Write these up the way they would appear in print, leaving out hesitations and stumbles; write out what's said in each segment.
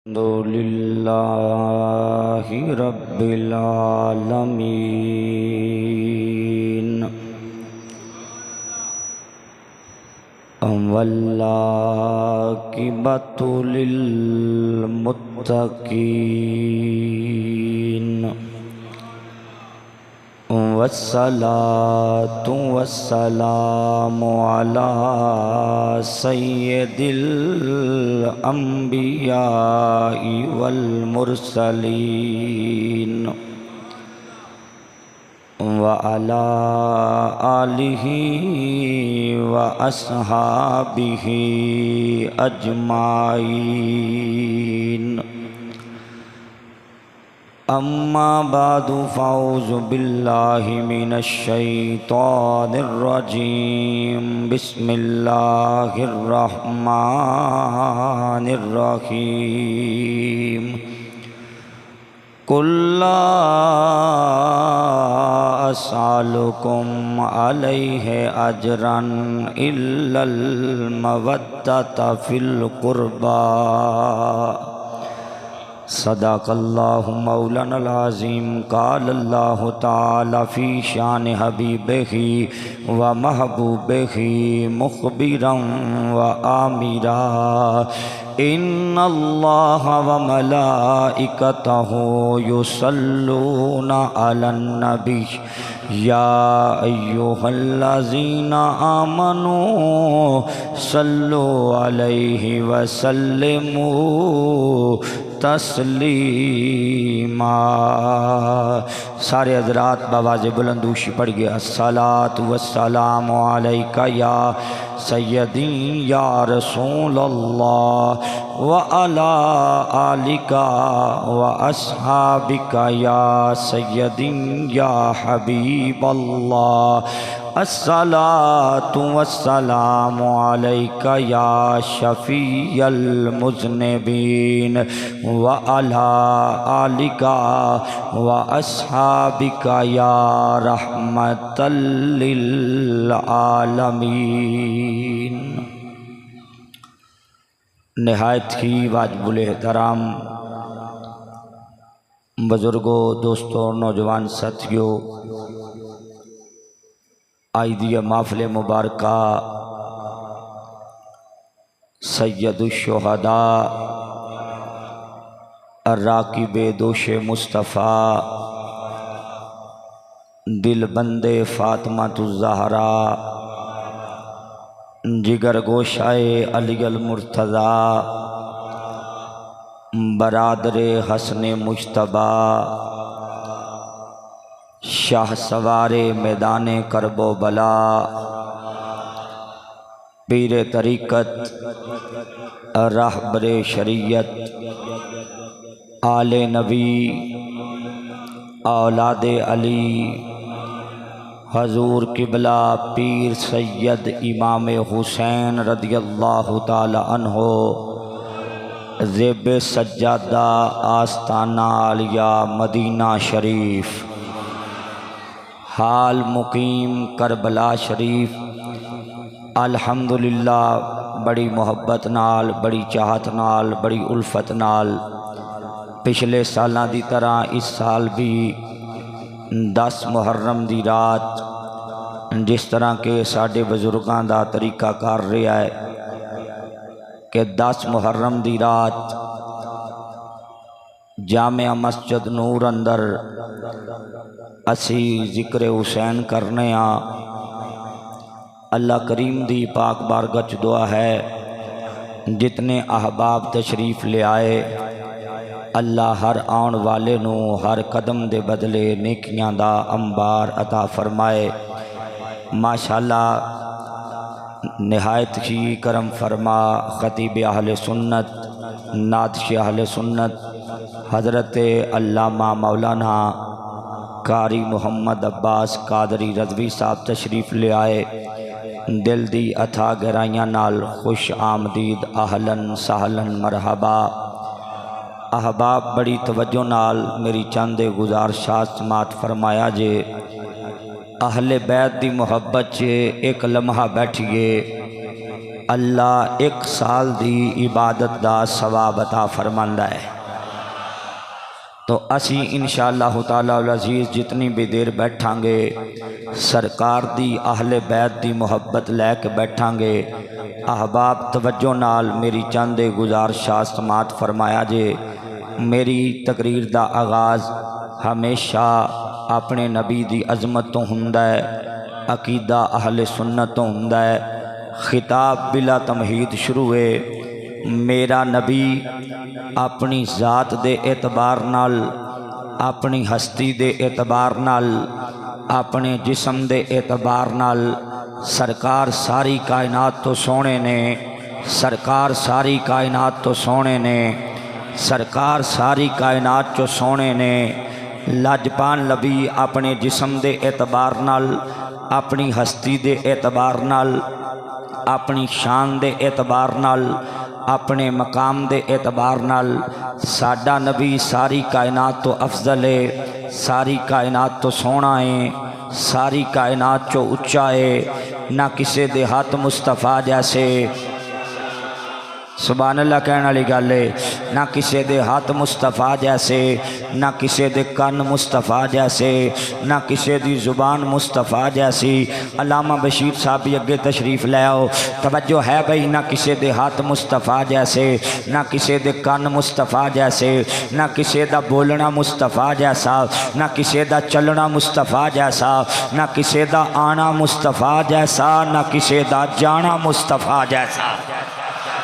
الحمد للہ رب العالمین والعاقبۃ للمتقین والصلاة والسلام علی سید الانبیاء والمرسلین وعلی آلہ واصحابہ اجمعین اما بعد فاعوذ باللہ من الشیطان الرجیم بسم اللہ الرحمن الرحیم قل لا اسألکم علیہ اجرا الا المودۃ فی القربى صدق اللہ مولانا العظیم قال اللہ تعالی فی شان حبیبہ و محبوبہ مخبرا و آمرا ان اللہ و ملائکتہ یصلون علی النبی یا ایہا الذین آمنوا صلوا علیہ وسلموا تسلیما۔ سارے حضرات بآواز بلندوشی پڑھ گئے الصلاۃ والسلام علیک یا سیدی یا رسول اللہ وعلی آلک واصحابک یا سیدی یا حبیب اللہ الصلاۃ والسلام علیک یا شفیع المذنبین وعلی آلک واصحابک یا رحمۃ للعالمین۔ نہایت ہی واجب الاحترام بزرگوں، دوستوں، نوجوان ساتھیوں، آئیدی محفل مبارکہ سید الشہداء الراکب دوش مصطفیٰ دل بند فاطمۃ الزہراء جگر گوشائے علی المرتضیٰ برادر حسن مجتبیٰ شاہ سوار میدان کرب و بلا پیر طریقت راہبر شریعت آل نبی اولاد علی حضور قبلہ پیر سید امام حسین رضی اللہ تعالی عنہ زیب سجادہ آستانہ عالیہ مدینہ شریف حال مقیم کربلا شریف الحمدللہ بڑی محبت نال، بڑی چاہت نال، بڑی الفت نال پچھلے سالاں دی طرح اس سال بھی 10 محرم دی رات جس طرح کہ ساڈے بزرگاں دا طریقہ کار رہا ہے کہ 10 محرم دی رات جامع مسجد نور اندر اسی ذکر حسین کرنے ہاں۔ اللہ کریم دی پاک بارگاہ وچ دعا ہے جتنے احباب تشریف لے آئے اللہ ہر آن والے نو ہر قدم دے بدلے نیکیاں دا انبار عطا فرمائے۔ ماشاءاللہ نہایت ہی کرم فرما خطیب اہل سنت نعتشی اہل سنت حضرت علامہ مولانا قاری محمد عباس قادری رضوی صاحب تشریف لے آئے۔ دل دی اتھا گہرائیاں نال خوش آمدید، اہلاً سہلاً مرحبا۔ احباب بڑی توجہ نال میری چند گزارشات سماعت فرمایا جے۔ اہل بیت دی محبت چے ایک لمحہ بیٹھئے اللہ ایک سال دی عبادت دا ثواب عطا فرماندا ہے۔ تو اسی انشاءاللہ تعالی العزیز جتنی بھی دیر بیٹھاں گے سرکار دی اہل بیت دی محبت لے کے بیٹھاں گے۔ احباب توجہ نال میری چند گزارشات سماعت فرمایا جے۔ میری تقریر دا آغاز ہمیشہ اپنے نبی دی عظمت تو ہوندا ہے، عقیدہ اہل سنت تو ہوندا ہے۔ خطاب بلا تمہید شروع ہے۔ میرا نبی اپنی ذات دے اعتبار نال، اپنی ہستی دے اعتبار نال، اپنے جسم دے اعتبار نال سرکار ساری کائنات تو سونے نے، سرکار ساری کائنات تو سونے نے، سرکار ساری کائنات چو سونے نے۔ لاجپان نبی اپنے جسم دے اعتبار نال، اپنی ہستی دے اعتبار نال، اپنی شان دے اعتبار نال، اپنے مقام دے اعتبار نال ساڈا نبی ساری کائنات تو افضل ہے، ساری کائنات تو سونا ہے، ساری کائنات چو اچا ہے۔ نہ کسے دے ہاتھ مصطفیٰ جیسے، سبحان اللہ کہنے والی گل ہے، نہ کسے دے ہاتھ مصطفیٰ جیسے، نہ کسے دے کن مصطفیٰ جیسے، نہ کسے دی زبان مصطفیٰ جیسی۔ علامہ بشیر صاحب بھی اگے تشریف لے آؤ، توجہ ہے بھئی، نہ کسے دے ہاتھ مصطفیٰ جیسے، نہ کسے دے کن مصطفیٰ جیسے، نہ کسے دا بولنا مصطفیٰ جیسا، نہ کسے دا چلنا مصطفیٰ جیسا، نہ کسے دا آنا مصطفیٰ جیسا، نہ کسے دا جانا مصطفیٰ جیسا،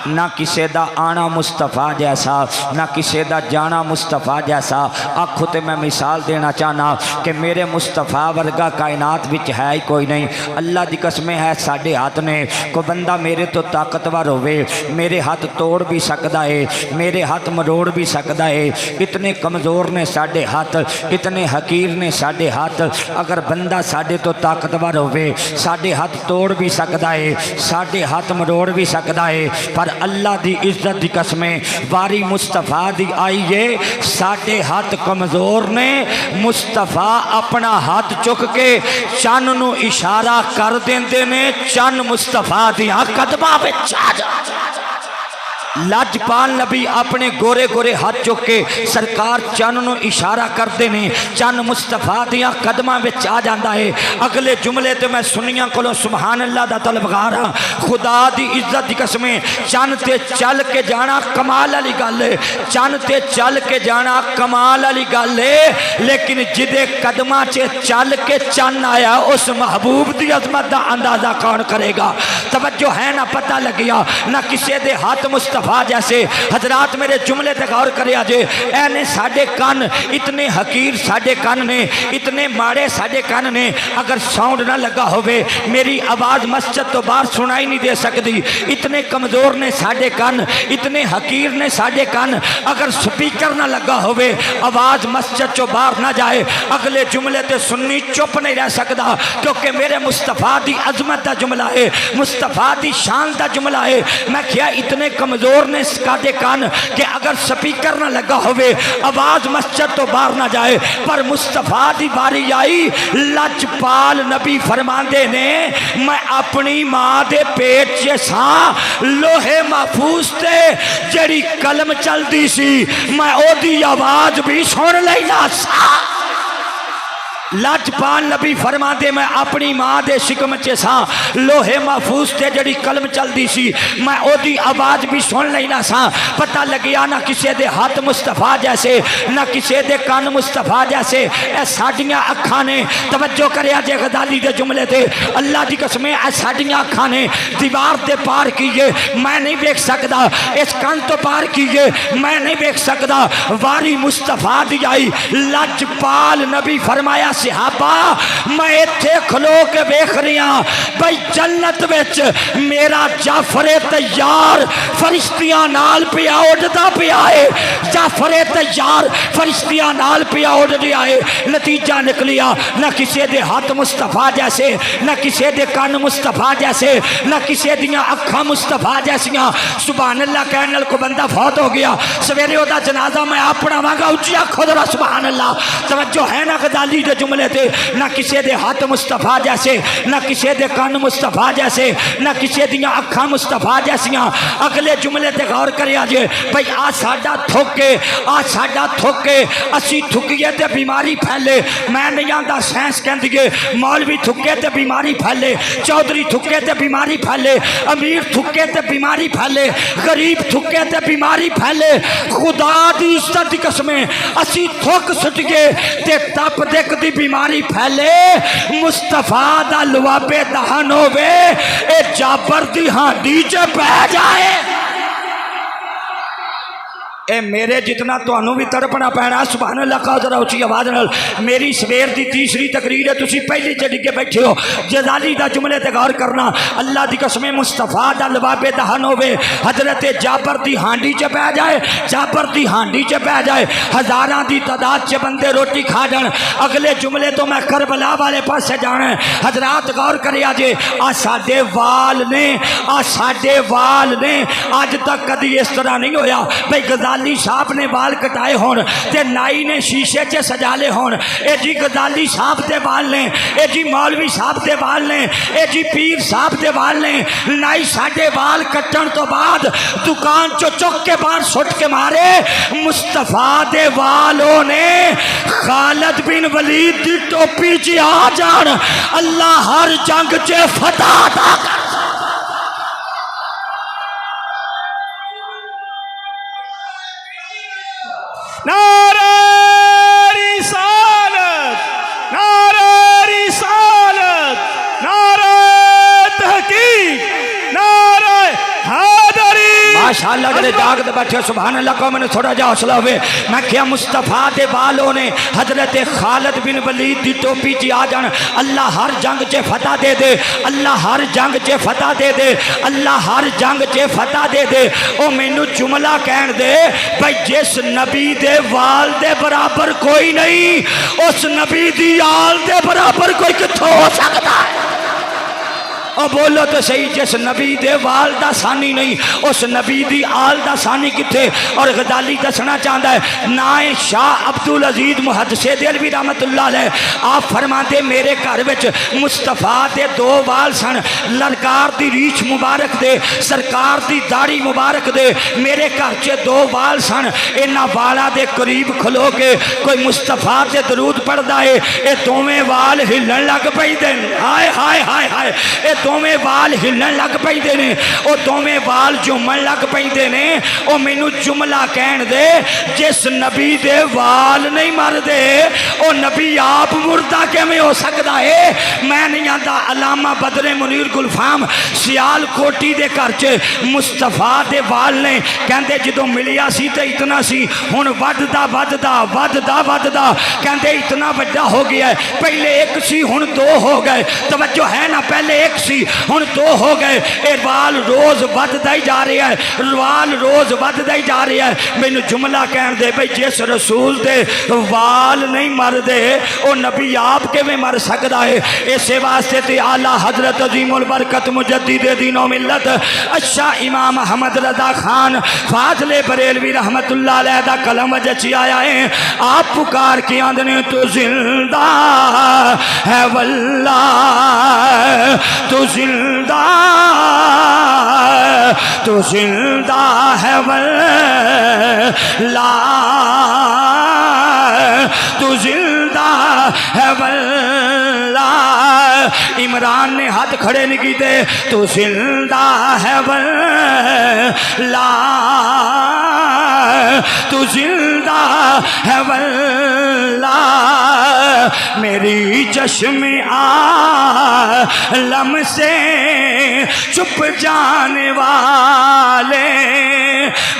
نہ کسے دا آنا مصطفیٰ جیسا، نہ کسے دا جانا مصطفیٰ جیسا۔ آنکھوں تے میں مثال دینا چاہنا کہ میرے مصطفیٰ ورگا کائنات وچ ہے ہی کوئی نہیں۔ اللہ دی قسمیں ہے ساڈے ہاتھ نے، کوئی بندہ میرے تو طاقتور ہوئے میرے ہاتھ توڑ بھی سکدا ہے، میرے ہاتھ مروڑ بھی سکدا ہے۔ اتنے کمزور نے ساڈے ہاتھ، اتنے حقیر نے ساڈے ہاتھ۔ اگر بندہ ساڈے تو طاقتور ہوئے ساڈے ہاتھ توڑ بھی سکدا ہے، ساڈے ہاتھ مروڑ بھی سکدا ہے، پر اللہ دی عزت دی قسمیں واری مصطفیٰ دی آئیے ساڈے ہاتھ کمزور نے۔ مصطفیٰ اپنا ہاتھ چک کے چن نو اشارہ کر دیندے نے، چن مصطفیٰ دیاں قدماں وچ آ جا۔ لاجپال نبی اپنے گورے گورے ہاتھ چک کے سرکار چن نو اشارہ کرتے ہیں، چن مصطفیٰ دیاں قدماں وچ آ جاندا ہے۔ اگلے جملے تے میں سنیاں کولوں سبحان اللہ دا طلبگار ہاں۔ خدا دی عزت دی قسمیں چن تے چل کے جانا کمال والی گل ہے، چن تے چل کے جانا کمال والی گل ہے، لیکن جدے قدماں چ چل کے چن آیا اس محبوب دی عظمت دا اندازہ کون کرے گا؟ توجہ ہے نہ پتہ لگیا، نہ کسے دے ہاتھ مصطفیٰ جیسے۔ حضرات میرے جملے تے غور کریا جے، اے نے ساڈے کان اتنے حقیر ساڈے کان نے، اتنے ماڑے ساڈے کان نے، اگر ساؤنڈ نہ لگا ہوئے میری آواز مسجد تو باہر سنائی نہیں دے سکتی۔ اتنے کمزور نے ساڈے کان، اتنے حقیر نے ساڈے کان، اگر سپیکر نہ لگا ہوئے آواز مسجد چو باہر نہ جائے۔ اگلے جملے تے سنی چپ نہیں رہ سکتا، کیونکہ میرے مصطفیٰ دی عظمت دا جملہ ہے، مصطفیٰ دی شان دا جملہ ہے۔ میں کیا اتنے کمزور نے سکاتے کان کہ اگر سپیکر نہ لگا ہوئے آواز مسجد تو باہر نہ جائے، پر مصطفیٰ دی باری آئی لاجپال نبی فرماندے نے میں اپنی ماں دے پیٹ چے ساں لوہے محفوظ تے جڑی قلم چل دی سی میں او دی آواز بھی سن لینا سا۔ لاجپال نبی فرما دے میں اپنی ماں دے شکم چے ساں لوہے محفوظ تے جڑی قلم چل دی سی میں او دی آواز بھی سن لینا سا۔ پتہ لگیا نہ کسے دے ہاتھ مصطفیٰ جیسے، نہ کسے دے کان مصطفیٰ جیسے، اے ساڈیاں اکھاں نے توجہ کریا جے غزالی دے جملے تے، اللہ دی قسمیں اے ساڈیاں اکھاں نے دیوار تے پار کیے میں نہیں دیکھ سکدا، اس کان تو پار کیے میں نہیں دیکھ سکدا، واری مصطفیٰ دی آئی۔ لاجپال نبی فرمایا صحابہ میں ایتھے کھلو کے بیخ رہی ہاں بھئی جنت وچ میرا جعفر تیار فرشتیاں نال پیا اڑدا پیا ہے، جعفر تیار فرشتیاں نال پیا اڑدا ہے۔ نتیجہ نکلیا نہ کسے دے ہاتھ مصطفیٰ جیسے، نہ کسے دے کان مصطفیٰ جیسے، نہ کسے دیاں اکھاں مصطفیٰ جیسیاں۔ سبحان اللہ کہنے کو بندہ فوت ہو گیا، سویرے او دا جنازہ میں اپنا واگا اچھی آکھو ذرا سبحان اللہ۔ توجہ ہے نا غزالی دے جملے تے نہ کسے دے ہاتھ مصطفیٰ جیسے نہ کسے دے کان مصطفیٰ جیسے نہ کسے دیاں اکھاں مصطفیٰ جیسیاں اگلے جملے تے غور کریا جے بھئی آ ساڈا تھوکے آ ساڈا تھوکے اسی تھکیے تے بیماری پھیلے میں نہیں آندا سائنس کہندیے مولوی تھکے تے بیماری پھیلے چودھری تھکے تے بیماری پھیلے امیر تھکے تے بیماری پھیلے غریب تھکے تے بیماری پھیلے خدا دی عزت دی قسمیں اسی تھک سٹیے تے تپ دیکھ دی بیماری پھیلے مصطفیٰ دا لوابے دہن ہووے اے جابر دی ہانڈی چ پہ جائے اے میرے جتنا تو انہوں بھی تڑپنا پینا سبحان اللہ کا ذرا اچھی آواز نال میری سویر دی تیسری تقریر ہے تسی پہلی چڑھ کے بیٹھے ہو جزالی دا جملے تے غور کرنا اللہ دی قسم مصطفیٰ دا لباب دہن ہوے حضرت جابر دی ہانڈی چ پہ جائے جابر دی ہانڈی چ پہ جائے ہزاراں دی تعداد چ بندے روٹی کھا جان اگلے جملے تو میں کربلا والے پاسے جانا ہے حضرات غور کریا جے آ ساڈے وال نے آ ساڈے وال نے آج تک کدی اس طرح نہیں ہویا بھئی غزالی صاحب نے بال کٹائے ہون تے نائی نے شیشے چے سجالے ہون اے جی غزالی صاحب دے بال نے اے جی مولوی صاحب دے بال نے اے جی پیر صاحب دے بال نے نائی ساڈے بال کٹن تو بعد دکان چو چک کے باہر سٹ کے مارے مصطفیٰ دے والوں نے خالد بن ولید دی ٹوپی چی آ جان اللہ ہر جنگ چے فتح عطا کر نعرہ رسالت نعرہ رسالت نعرہ تحقیق نعرہ حیدری ماشاءاللہ جڑے جاگ دے بیٹھے سبحان اللہ کو میں نے تھوڑا جا حوصلہ ہوئے میں کیا مصطفیٰ دے والوں نے حضرت خالد بن ولید دی ٹوپی چی آ جان اللہ ہر جنگ چے فتح دے دے اللہ ہر جنگ چے فتح دے دے اللہ ہر جنگ چے فتح دے دے او مینو جملہ کہن دے بھئی جس نبی دے وال دے برابر کوئی نہیں اس نبی دی آل دے برابر کوئی کتھوں ہو سکتا ہے اور بولو تو صحیح جس نبی دے وال دا ثانی نہیں اس نبی دی آل دا ثانی کتے اور غزالی دسنا چاہتا ہے نائے شاہ عبدالعزیز محدث دہلوی رحمت اللہ علیہ آپ فرماتے میرے گھر وچ مصطفیٰ دے دو وال سن للکار دی ریچھ مبارک دے سرکار دی داڑھی مبارک دے میرے گھر چے دو وال سن انہاں والا دے قریب کھلو کے کوئی مصطفیٰ دے درود پڑھ دائے اے دوویں وال ہلن لگ پئی دین ہائے ہائے ہائے ہائے اے دوویں وال ہلن لگ پئی دے نے او دوویں وال جمن لگ پئی دے نے او مینوں جملہ کہن دے جس نبی دے وال نہیں مر دے او نبی آپ مردہ کیویں ہو سکدا ہے میں نہیں آندا علامہ بدر منیر گلفام سیال کوٹی دے گھر چ مصطفیٰ دے وال نے کہندے جدوں ملیا سی تے اتنا سی ہن وددا وددا وددا وددا کہندے اتنا بڑا ہو گیا ہے پہلے ایک سی ہن دو ہو گئے توجہ ہے نا پہلے ایک سی ہن دو ہو گئے اے وال روز وددا ہی جا رہا ہے وال روز وددا ہی جا رہا ہے مینوں جملہ کہن دے بھئی جس رسول دے وال نہیں مر دے او نبی آپ کے میں مر سکدا ہے اسے واسطے تے اعلیٰ حضرت عظیم البرکت مجدد دین و ملت اشاہ امام احمد رضا خان فاضل بریلوی رحمت اللہ علیہ دا کلم جچی آیا ہے آپ پکار کے آندنے تو زندہ ہے واللہ تو زندہ تو زندہ ہے واللہ تو زندہ ہے واللہ عمران نے ہاتھ کھڑے نہیں کیتے تو زندہ ہے واللہ تو زندہ ہے واللہ میری چشم عالم سے چھپ جانے والے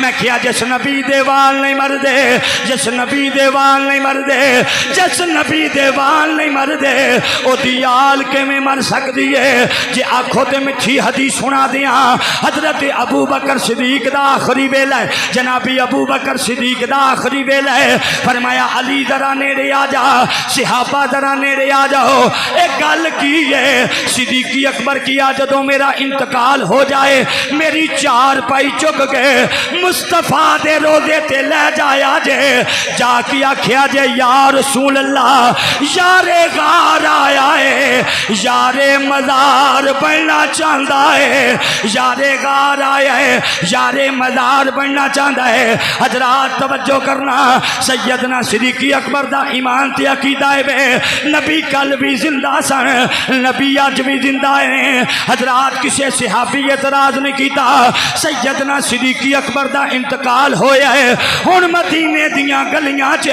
میں کیا جس نبی دے وال نہیں مر دے جس نبی دے وال نہیں مر دے جس نبی دے وال نہیں مر دے او دیال کے میں مر سکتی ہے جی آنکھوں تے مٹھی حدیث سنا دیاں حضرت ابو بکر صدیق دا آخری ویلا ہے جنابی ابو بکر صدیق دا آخری ویلا ہے، فرمایا علی ذرا نیڑے آ جا، صحابہ ذرا نیڑے آ جاؤ، ایک گل کی ہے صدیق اکبر کیا جدوں میرا انتقال ہو جائے میری چار پائی چک گئے مصطفیٰ دے روزے تے لے جایا جے، جا کے آکھیا جے یا رسول اللہ یار غار آیا ہے، یار مزار بننا چاہتا ہے، یار غار آیا ہے، یار مزار بننا چاہتا ہے۔ حضرات توجہ کرنا، سیدنا صدیق اکبر دا ایمان تے عقیدہ ہے نبی کل بھی زندہ سن، نبی اج بھی زندہ ہیں۔ حضرات کسی صحابی اعتراض نہیں کیتا، سیدنا صدیق اکبر دا انتقال ہویا ہے، ہن مدینے دیاں گلیاں چ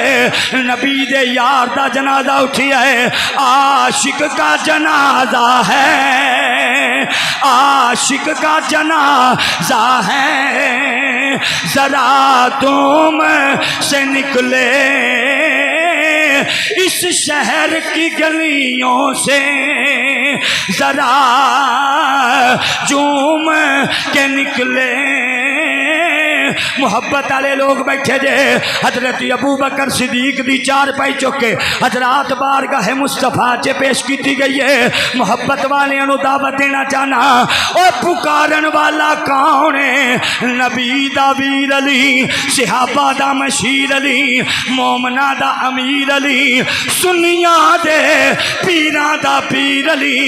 نبی دے یار دا جنازہ اٹھیا ہے، عاشق کا جنازہ ہے، عاشق کا جنازہ ہے، ذرا تم سے نکلے اس شہر کی گلیوں سے، ذرا جوم کے نکلے۔ محبت والے لوگ بیٹھے جے، حضرت ابو بکر صدیق دی چار پائی چکے حضرات بارگاہ مصطفیٰ چے پیش کیتی گئی ہے۔ محبت والے انو دعوت دینا چاہنا، اور پکارن والا کون ہے؟ نبی دا ویر علی، صحابہ دا مشیر علی، مومنہ دا امیر علی، سنیاں دے پیران دا پیر علی۔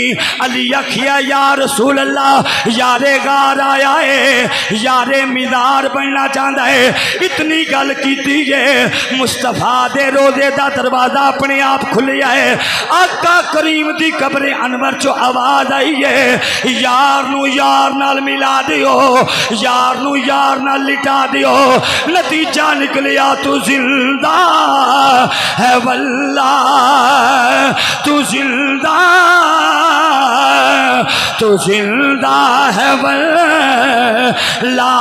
علی اکھیا یا رسول اللہ یار غار آیا ہے، یار مزار بننا چاہتا ہے، اتنی گل کیتی ہے مصطفیٰ دے روزے دا دروازہ اپنے آپ کھلیا ہے، آقا کریم دی قبر انور چو آواز آئی ہے یار نو یار نال ملا دیو، یار نو یار نال لٹا دیو، نتیجہ نکلیا تو زندہ ہے واللہ، تو زندہ، تو زندہ ہے واللہ،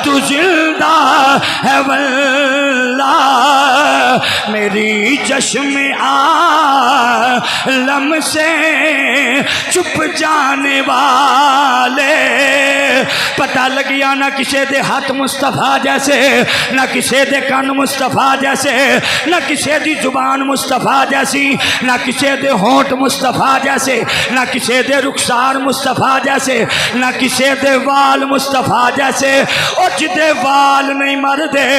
تو زندہ ہے واللہ، میری چشم عالم سے چھپ جانے والے، پتہ لگیا نہ کسی دے ہاتھ مصطفیٰ جیسے، نہ کسی دے کان مصطفیٰ جیسے، نہ کسی دی زبان مصطفیٰ جیسی، نہ کسی دے ہونٹ مصطفیٰ جیسے، نہ کسی دے رخسار مصطفیٰ جیسے، نہ کسی دے وال مصطفیٰ جیسے، اور جدے وال نہیں مردے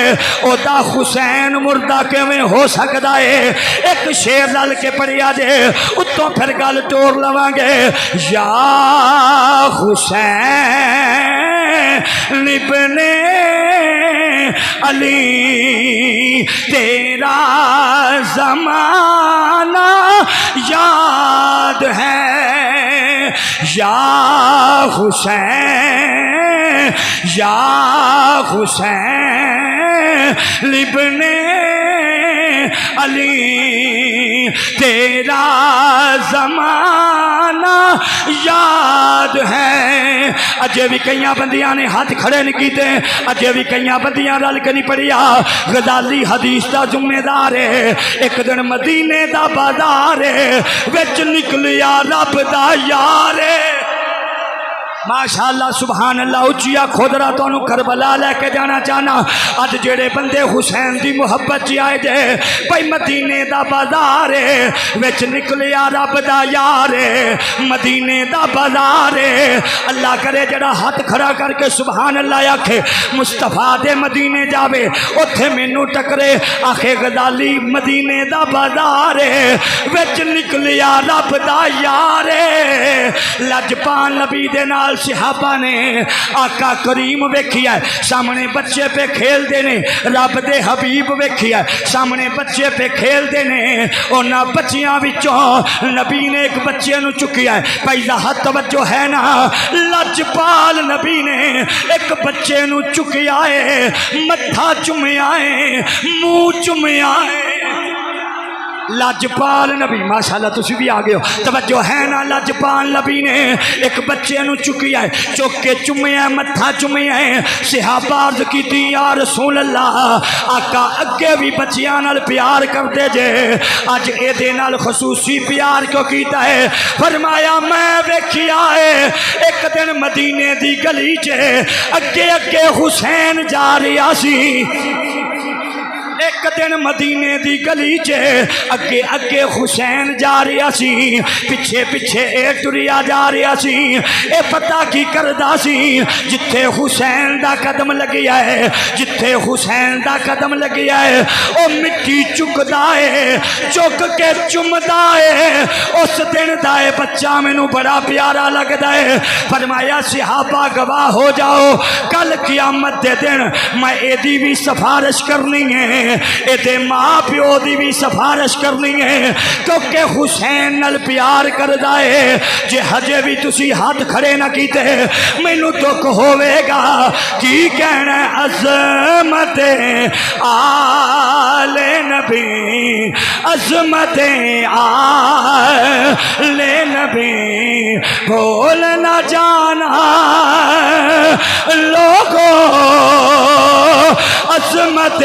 او دا حسین مردہ کیویں ہو سکدا ہے؟ ایک شیر لال کے پڑھیا جے اتوں پھر گل ٹور لواں گے، یا حسین ابن علی تیرا زمانہ یاد ہے، یا حسین، یا حسین ابن علی تیرا زمانہ یاد ہے۔ اجے بھی کئی بندیاں نے ہاتھ کھڑے نہیں کیتے، اجے بھی کئی بندیاں رل کے نہیں پڑھیا۔ غزالی حدیث دا ذمہ دار ہے، ایک دن مدینے دا بازار ہے، وچ نکلیا رب دا یار ہے۔ ماشاءاللہ سبحان اللہ، اچیا کھودرا تو انہوں کربلا لے کے جانا چاہنا۔ آج جڑے بندے حسین دی محبت جی آئے جے بھائی مدینے دا بازار ہے، وچ نکلیا رب دا یار ہے، مدینے دا بازار ہے۔ اللہ کرے جڑا ہاتھ کھڑا کر کے سبحان اللہ آکھے مصطفیٰ دے مدینے جاوے اتھے مینوں ٹکرے، آکھے غزالی مدینے دا بازار ہے، وچ نکلیا رب دا یار ہے۔ لجپان نبی دے نال صحابہ نے آقا کریم ویکھیا ہے، سامنے بچے پہ کھیل دینے، رب دے حبیب ویکھیا ہے، سامنے بچے پہ کھیل دینے، اونا بچیاں وچوں نبی نے ایک بچے نو چکیا ہے۔ بھائی ذات توجہ ہے نا، لجپال نبی نے ایک بچے نو چکیا ہے، متھا چومیا ہے، منہ چومیا ہے۔ لجپال نبی ماشاءاللہ تسی بھی آگئے ہو توجہ ہے نا لجپال نبی نے ایک بچے نو چکی ہے چک کے چمیا متھا چمیا ہے صحابہ عرض کی تھی یا رسول اللہ آقا اگے بھی بچیاں نال پیار کرتے جے اج اے دے نال خصوصی پیار کیوں کیتا ہے فرمایا میں ویکھیا ہے ایک دن مدینے دی گلی چے اگے اگے حسین جا رہا سی ایک دن مدینے دی گلی چے اگے اگے حسین جا رہا سی پیچھے پیچھے اے ٹریا جا رہا سی اے پتہ کی کردا سی جتھے حسین دا قدم لگیا ہے جتھے حسین دا قدم لگیا ہے او مٹی چکدا ہے چک کے چمدا ہے اس دن دا اے بچہ مینوں بڑا پیارا لگدا ہے فرمایا صحابہ گواہ ہو جاؤ کل قیامت دے دن میں اے دی بھی سفارش کرنی ہے اے دے ماں پیو دی بھی سفارش کرنی ہے کیونکہ حسین نال پیار کردا ہے جے ہجے بھی تسی ہاتھ کھڑے نہ کیتے مینوں دکھ ہوے گا کی کہنا عظمت آل نبی عظمت آل نبی بھول نہ جانا لوگوں عظمت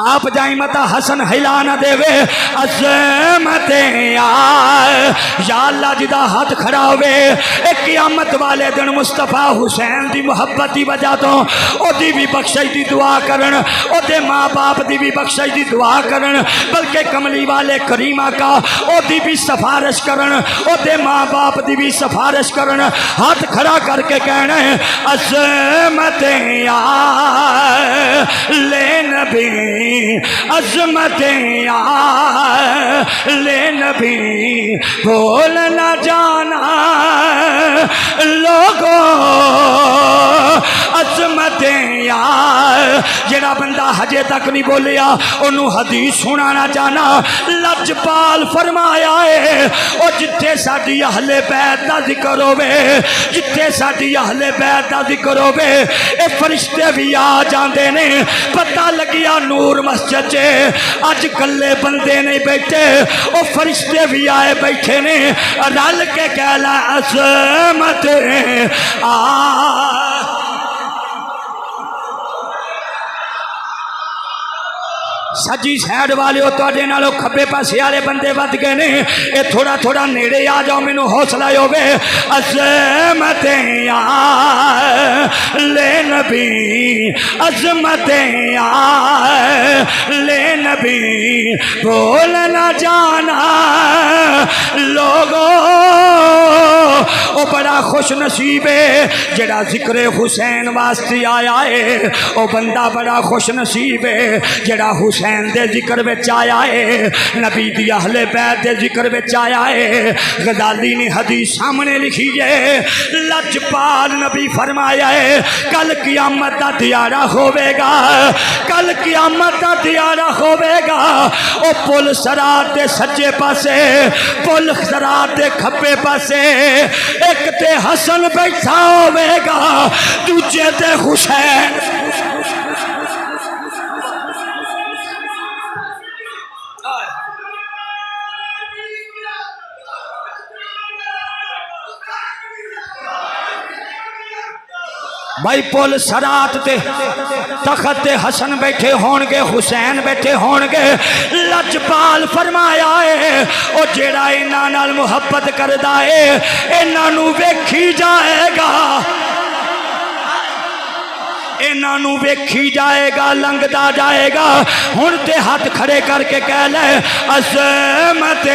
آپ جائیں متا حسن ہلانا دے وے عظمت یا اللہ جدا ہاتھ کھڑا ہوئے ایک قیامت والے دن مصطفیٰ حسین دی محبت دی وجہ تو او دی بھی بخشش دی دعا کرن او دے ماں باپ دی بھی بخشش دی دعا کرن بلکہ کملی والے کریمہ کا او دی بھی سفارش کرن او دے ماں باپ دی بھی سفارش کرن ہاتھ کھڑا کر کے کہنا ہے عظمت لے نبی عظمت لے نبی بھول نہ جانا لوگوں عظمت جڑا بندہ ہجے تک نہیں بولیا انہوں حدیث سنانا جانا لجپال فرمایا ہے اور جتھے ساڈی اہل بیت دا ذکر ہوے جتھے ساڈی اہل بیت دا ذکر ہوے اے فرشتے بھی آ جاندے نے پتہ لگیا نور مسجد چے اج کلے بندے نہیں بیٹھے او فرشتے بھی آئے بیٹھے نے رل کے کہلا عظمت سجی سائڈ والے تواڈے نالوں کھبے پاسے والے بندے ود گئے نے اے تھوڑا تھوڑا نیڑے آ جاؤ مینوں حوصلہ ہوے عظمت لے نبی عظمت لے نبی بھول نہ جانا لوگوں او بڑا خوش نصیب ہے جڑا ذکر حسین واسطے آیا ہے او بندہ بڑا خوش نصیب ہے جڑا حسین دے ذکر وچ آیا ہے نبی دی اہل بیت دے ذکر وچ آیا ہے غزالی نے حدیث سامنے لکھی ہے لجپال نبی فرمایا ہے کل قیامت دا دیارہ ہوے گا کل قیامت دا دیارہ ہوے گا او پل صراط دے سجے پاسے پل صراط دے کھبے پاسے ایک تے حسن بیٹھا ہوے گا دوجے تے حسین بھائی پول صراط تے تخت تے حسن بیٹھے ہون گے حسین بیٹھے ہون گے لجپال فرمایا ہے او جیڑا انہاں نال محبت کردا ہے انہاں نو ویکھی جائے گا انہاں نو ویکھی جائے گا لنگدا جائے گا ہن تے ہاتھ کھڑے کر کے کہہ لے عظمت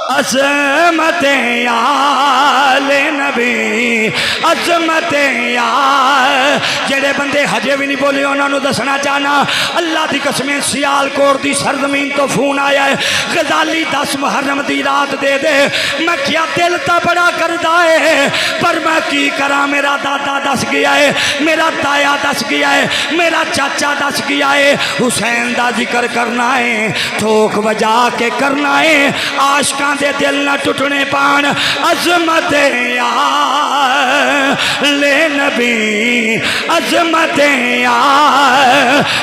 عظمت آل نبی عظمت جڑے بندے ہجے بھی نہیں بولے انہوں نے دسنا چاہنا اللہ دی قسمیں سیال کوٹ دی سرزمین تو فون آیا ہے غزالی 10 محرم دی رات دے دے میں کیا دل تا بڑا کردا ہے پر میں کی کرا میرا دادا دس گیا ہے میرا تایا دس گیا ہے میرا چاچا دس گیا ہے حسین دا ذکر کرنا ہے ٹھوک بجا کے کرنا ہے عاشقاں دے دل نہ ٹوٹنے پان عظمت لے نبی عظمت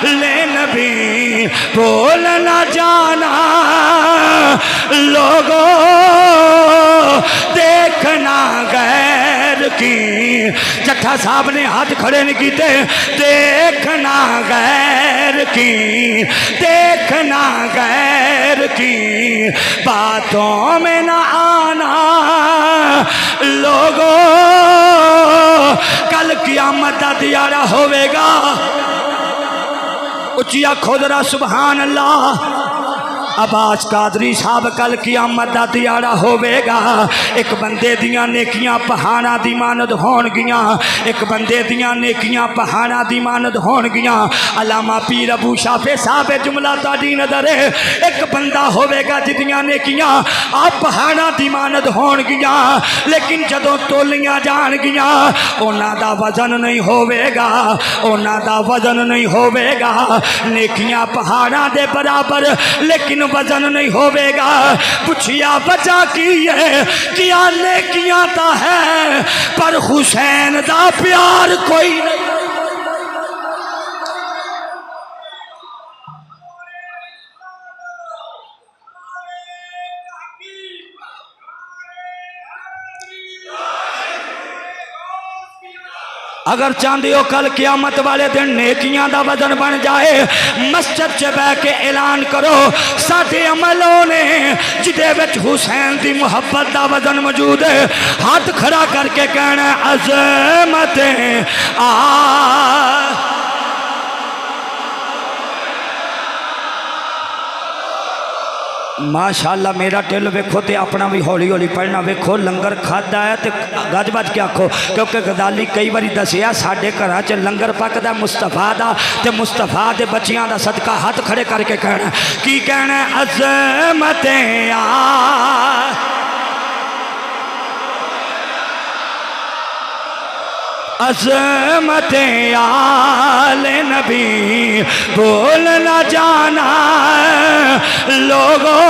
لے نبی بول نہ جانا لوگوں دیکھنا غیر کی جٹھا صاحب نے ہاتھ کھڑے نہیں کیتے دیکھنا غیر کی دیکھنا غیر کی باتوں میں نہ آنا لوگوں کل قیامت دا دیارہ ہوئے گا اچیا کھودرا سبحان اللہ عباس قادری صاحب کل قیامت دا دیارہ ہوئے گا ایک بندے دیاں نیکیاں پہاڑا دی ماند ہون گیاں ایک بندے دیاں نیکیاں پہاڑا دی ماند ہون گیاں علامہ پیر ابو شافع صاحب جملہ تاڑی نظر ہے ایک بندہ ہوئے گا جدیاں نیکیاں آپ پہاڑا دی ماند ہون گیاں لیکن جدوں تولیاں جان گیاں اونا دا وزن نہیں ہوئے گا اونا دا وزن نہیں ہوئے گا نیکیاں پہاڑا دے برابر لیکن وزن نہیں ہوئے گا پوچھیا وجہ کی ہے کیا نیکیاں تا ہے پر حسین دا پیار کوئی نہیں اگر چاندی ہو کل قیامت والے دن نیکیاں دا وزن بن جائے مسجد چ بہ کے اعلان کرو ساڈے عملوں نے جدے وچ حسین دی محبت دا وزن موجود ہے ہاتھ کھڑا کر کے کہنا عظمت ماشاءاللہ میرا ٹل ویکھو تے اپنا بھی ہولی ہولی پڑھنا ویکھو لنگر کھادا ہے تے گج بج کے آکھو کیونکہ غزالی کئی باری دسیا ساڈے گھراں چ لنگر پکدا مصطفیٰ دا تے مصطفیٰ دے بچیاں دا صدقہ ہاتھ کھڑے کر کے کہنا کی کہنا عظمت عظمت آل نبی بول نہ جانا لوگوں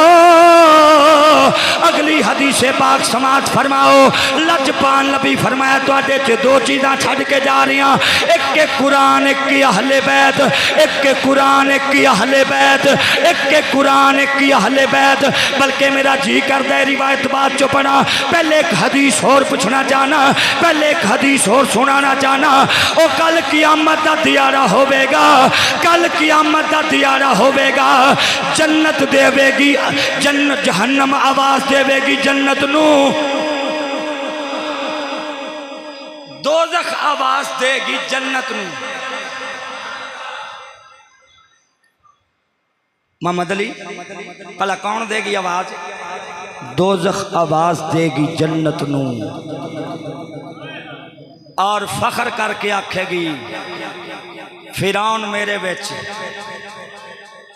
اگلی حدیث پاک سماعت فرماؤ لجپال نبی فرمایا تو آٹے چے دو چیزاں چھڑ کے جا رہی ہیں ایک کے قرآن ایک کی اہل بیت ایک کے قرآن ایک کی اہل بیت ایک کے قرآن ایک کی اہل بیت بلکہ میرا جی کر دے روایت بات جو پڑھا پہلے ایک حدیث اور پوچھنا چاہنا پہلے ایک حدیث اور سنانا چاہنا او کل قیامت دا دیارہ ہوئے گا کل قیامت دا دیارہ ہوئے گا جنت دے وے گی جنت جہنم آواز دے وے گی جنت نو دوزخ آواز دے گی جنت نو محمد علی پہلا کون دے گی آواز دوزخ آواز دے گی جنت نو اور فخر کر کے آکھے گی فرعون میرے وچ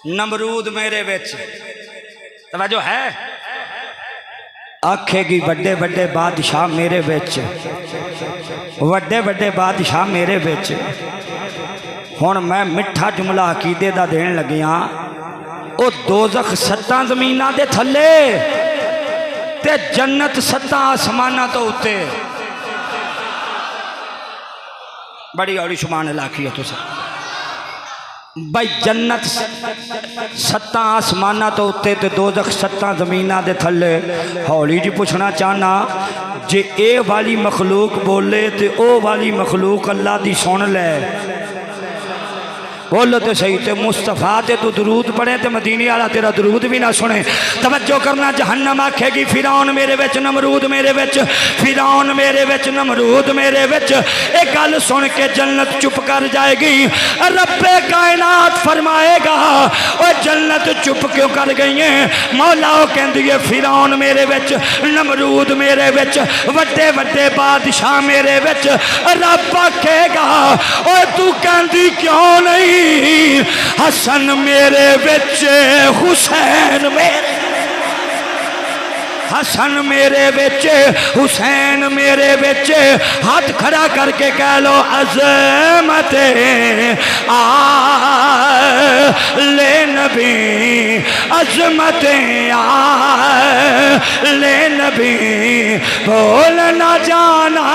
نمرود میرے وچ توجہ ہے آکھے گی بڑے بڑے بادشاہ میرے وچ وڈے بڑے بادشاہ میرے وچ ہن میں مٹھا جملہ عقیدے دا دین لگیاں او دوزخ ستاں زمیناں دے تھلے تے جنت ستاں آسماناں تو اتے بڑی اوڑی شمان علاقی ہے تو سا بھائی جنت ستاں آسمانہ تو اتے تے دوزخ ستاں زمینہ دے تھلے ہولی جی پوچھنا چاہنا جے اے والی مخلوق بولے تے او والی مخلوق اللہ دی سن لے بولو تے صحیح تے مصطفیٰ تے تو درود پڑھے تے مدینی آلہ تیرا درود بھی نہ سنے توجہ کرنا جہنم آکھے گی فرعون میرے وچ نمرود میرے وچ فرعون میرے وچ نمرود میرے وچ ایک گل سن کے جنت چپ کر جائے گی رب کائنات فرمائے گا اوہ جنت چپ کیوں کر گئی ہیں مولا کہندی ہے فرعون میرے وچ نمرود میرے وچ وڈے وڈے بادشاہ میرے وچ رب آکھے گا اوہ تو کہندی کیوں نہیں حسن میرے وچ حسین میرے حسن میرے وچ حسین میرے وچ ہاتھ کھڑا کر کے کہہ لو عظمت آل نبی عظمت آل نبی بھول نہ جانا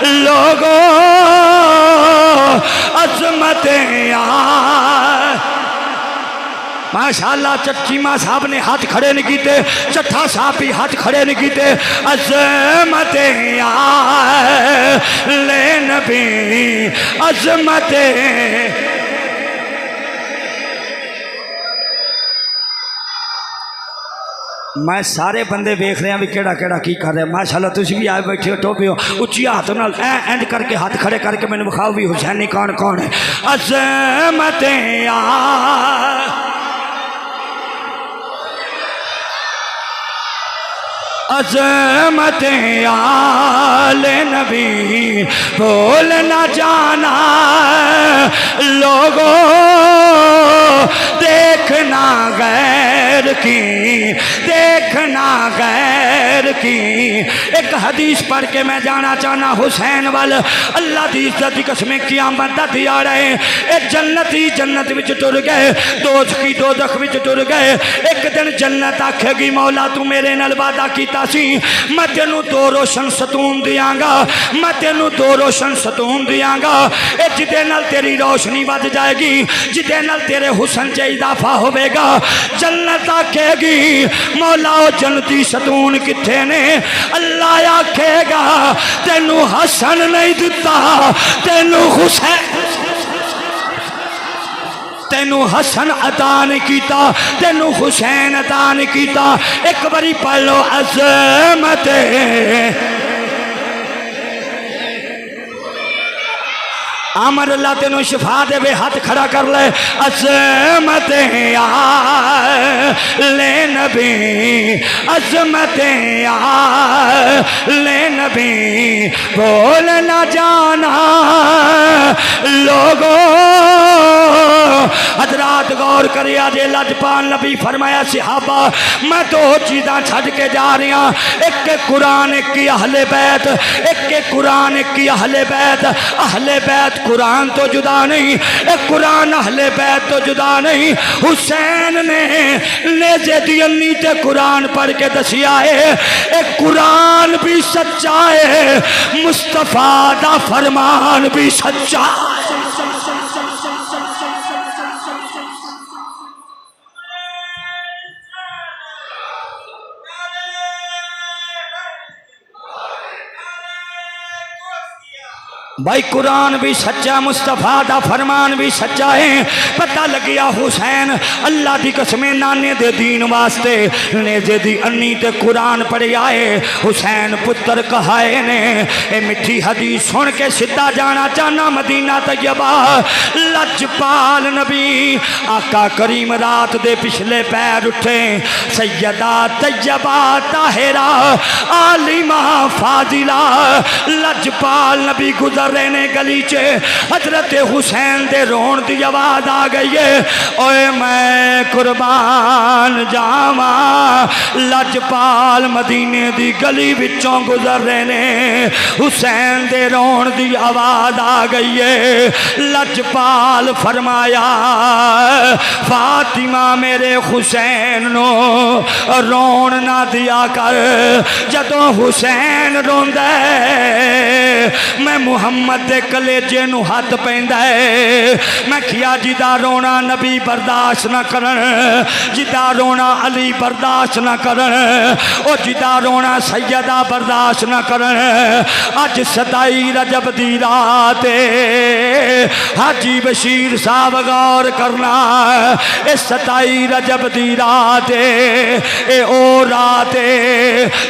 لوگوں عظمت ماشاءاللہ چچی ماں صاحب نے ہاتھ کھڑے نہیں کیتے چٹھا صاحب بھی ہاتھ کھڑے نہیں کیتے عظمت آل نبی عظمت میں سارے بندے دیکھ رہے ہیں بھی کیڑا کیڑا کی کر رہے ہیں ماشاءاللہ تسی بھی آئے بیٹھے ہو ٹوپے ہو اچھی ہاتھ نال اینڈ کر کے ہاتھ کھڑے کر کے میں نے بخاؤ بھی حسینی کون کون ہے عظمت عظمت آل نبی بھول نہ جانا لوگوں دیکھنا غیر کی دیکھنا غیر کی ایک حدیث پڑھ کے میں جانا چاہنا حسین وال اللہ دی عزت دی قسمیں قیامت دا دیا رہے ایک جنتی جنت وچ ٹر گئے دوزخی دوزخ وچ ٹر گئے ایک دن جنت آکھے گی مولا تو میرے نال وعدہ کیتا سی میں تینوں دو روشن ستون دیاں گا میں تینوں دو روشن ستون دیاں گا اے جدے نال تیری روشنی ود جائے گی جدے نال تیرے حسن چ اضافہ ہوے گا جنت آکھے گی مولا او جنتی ستون کتھے نے اللہ آکھے گا تینوں حسن نہیں دتا تینوں حسین تینوں حسن عطا نہیں کیتا تینوں حسین عطا نہیں کیتا ایک باری پڑھ لو عظمت عامر اللہ تینوں شفا دے بے ہاتھ کھڑا کر لے عظمت آل نبی عظمت آل نبی بھول نہ جانا لوگوں حضرات غور کریا جے لجپال نبی فرمایا صحابہ میں دو چیزاں چھڑ کے جا رہی ہوں ایک قرآن ایک کی اہل بیت ایک قرآن ایک کی اہل بیت اہل بیت قرآن تو جدا نہیں ایک قرآن اہل بیت تو جدا نہیں حسین نے نیزے دی انی تے قرآن پڑھ کے دسیا ہے ایک قرآن بھی سچا ہے مصطفیٰ دا فرمان بھی سچا ہے بھائی قرآن بھی سچا مصطفیٰ دا فرمان بھی سچا ہے پتہ لگیا حسین اللہ دی قسمیں نانے دے دین واسطے نیزے دی انی تے قرآن پڑھے آئے حسین پتر کہائے نے اے مٹھی حدیث سن کے سدھا جانا چاہنا مدینہ طیبہ لجپال نبی آقا کریم رات دے پچھلے پیر اٹھے سیدہ طیبہ طاہرہ عالمہ فاضلہ لجپال نبی گزر رہنے گلی چے حضرت حسین دے رون دی آواز آ گئی ہے اوے میں قربان جاواں لجپال مدینے دی گلی وچوں گزر رہنے حسین دے رون دی آواز آ گئی ہے لجپال فرمایا فاطمہ میرے حسین نو رون نہ دیا کر جدوں حسین روندے میں محمد دے کلیجے نو ہاتھ پیندا ہے میں کیا جدا رونا نبی برداشت نہ کرن جدا رونا علی برداشت نہ کرن او جدا رونا سیدہ برداشت نہ کرن اج 27 رجب دی رات حاجی بشیر صاحب غور کرنا اے 27 رجب دی رات اے او رات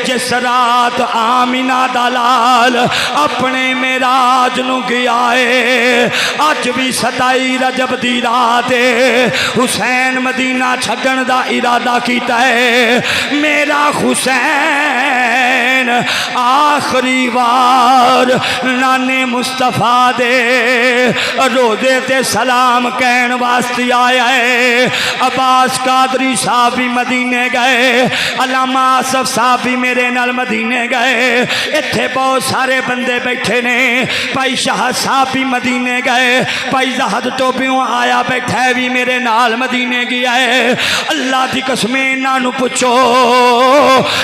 جس رات آمینہ دلال اپنے میرا معراج نو گیا ہے اج بھی 27 رجب دی رات حسین مدینہ چھڈن دا ارادہ کیتا ہے میرا حسین آخری بار نانے مصطفیٰ دے روزے تے سلام کہن واسطے آیا ہے عباس قادری صاحب بھی مدینے گئے علامہ آصف صاحب بھی میرے نال مدینے گئے اتھے بہت سارے بندے بیٹھے نے بھائی شاہ صاحب بھی مدینے گئے بھائی زہد ٹوپیوں آیا بیٹھا ہے بھی میرے نال مدینے گیا ہے اللہ دی قسم انہاں نو پوچھو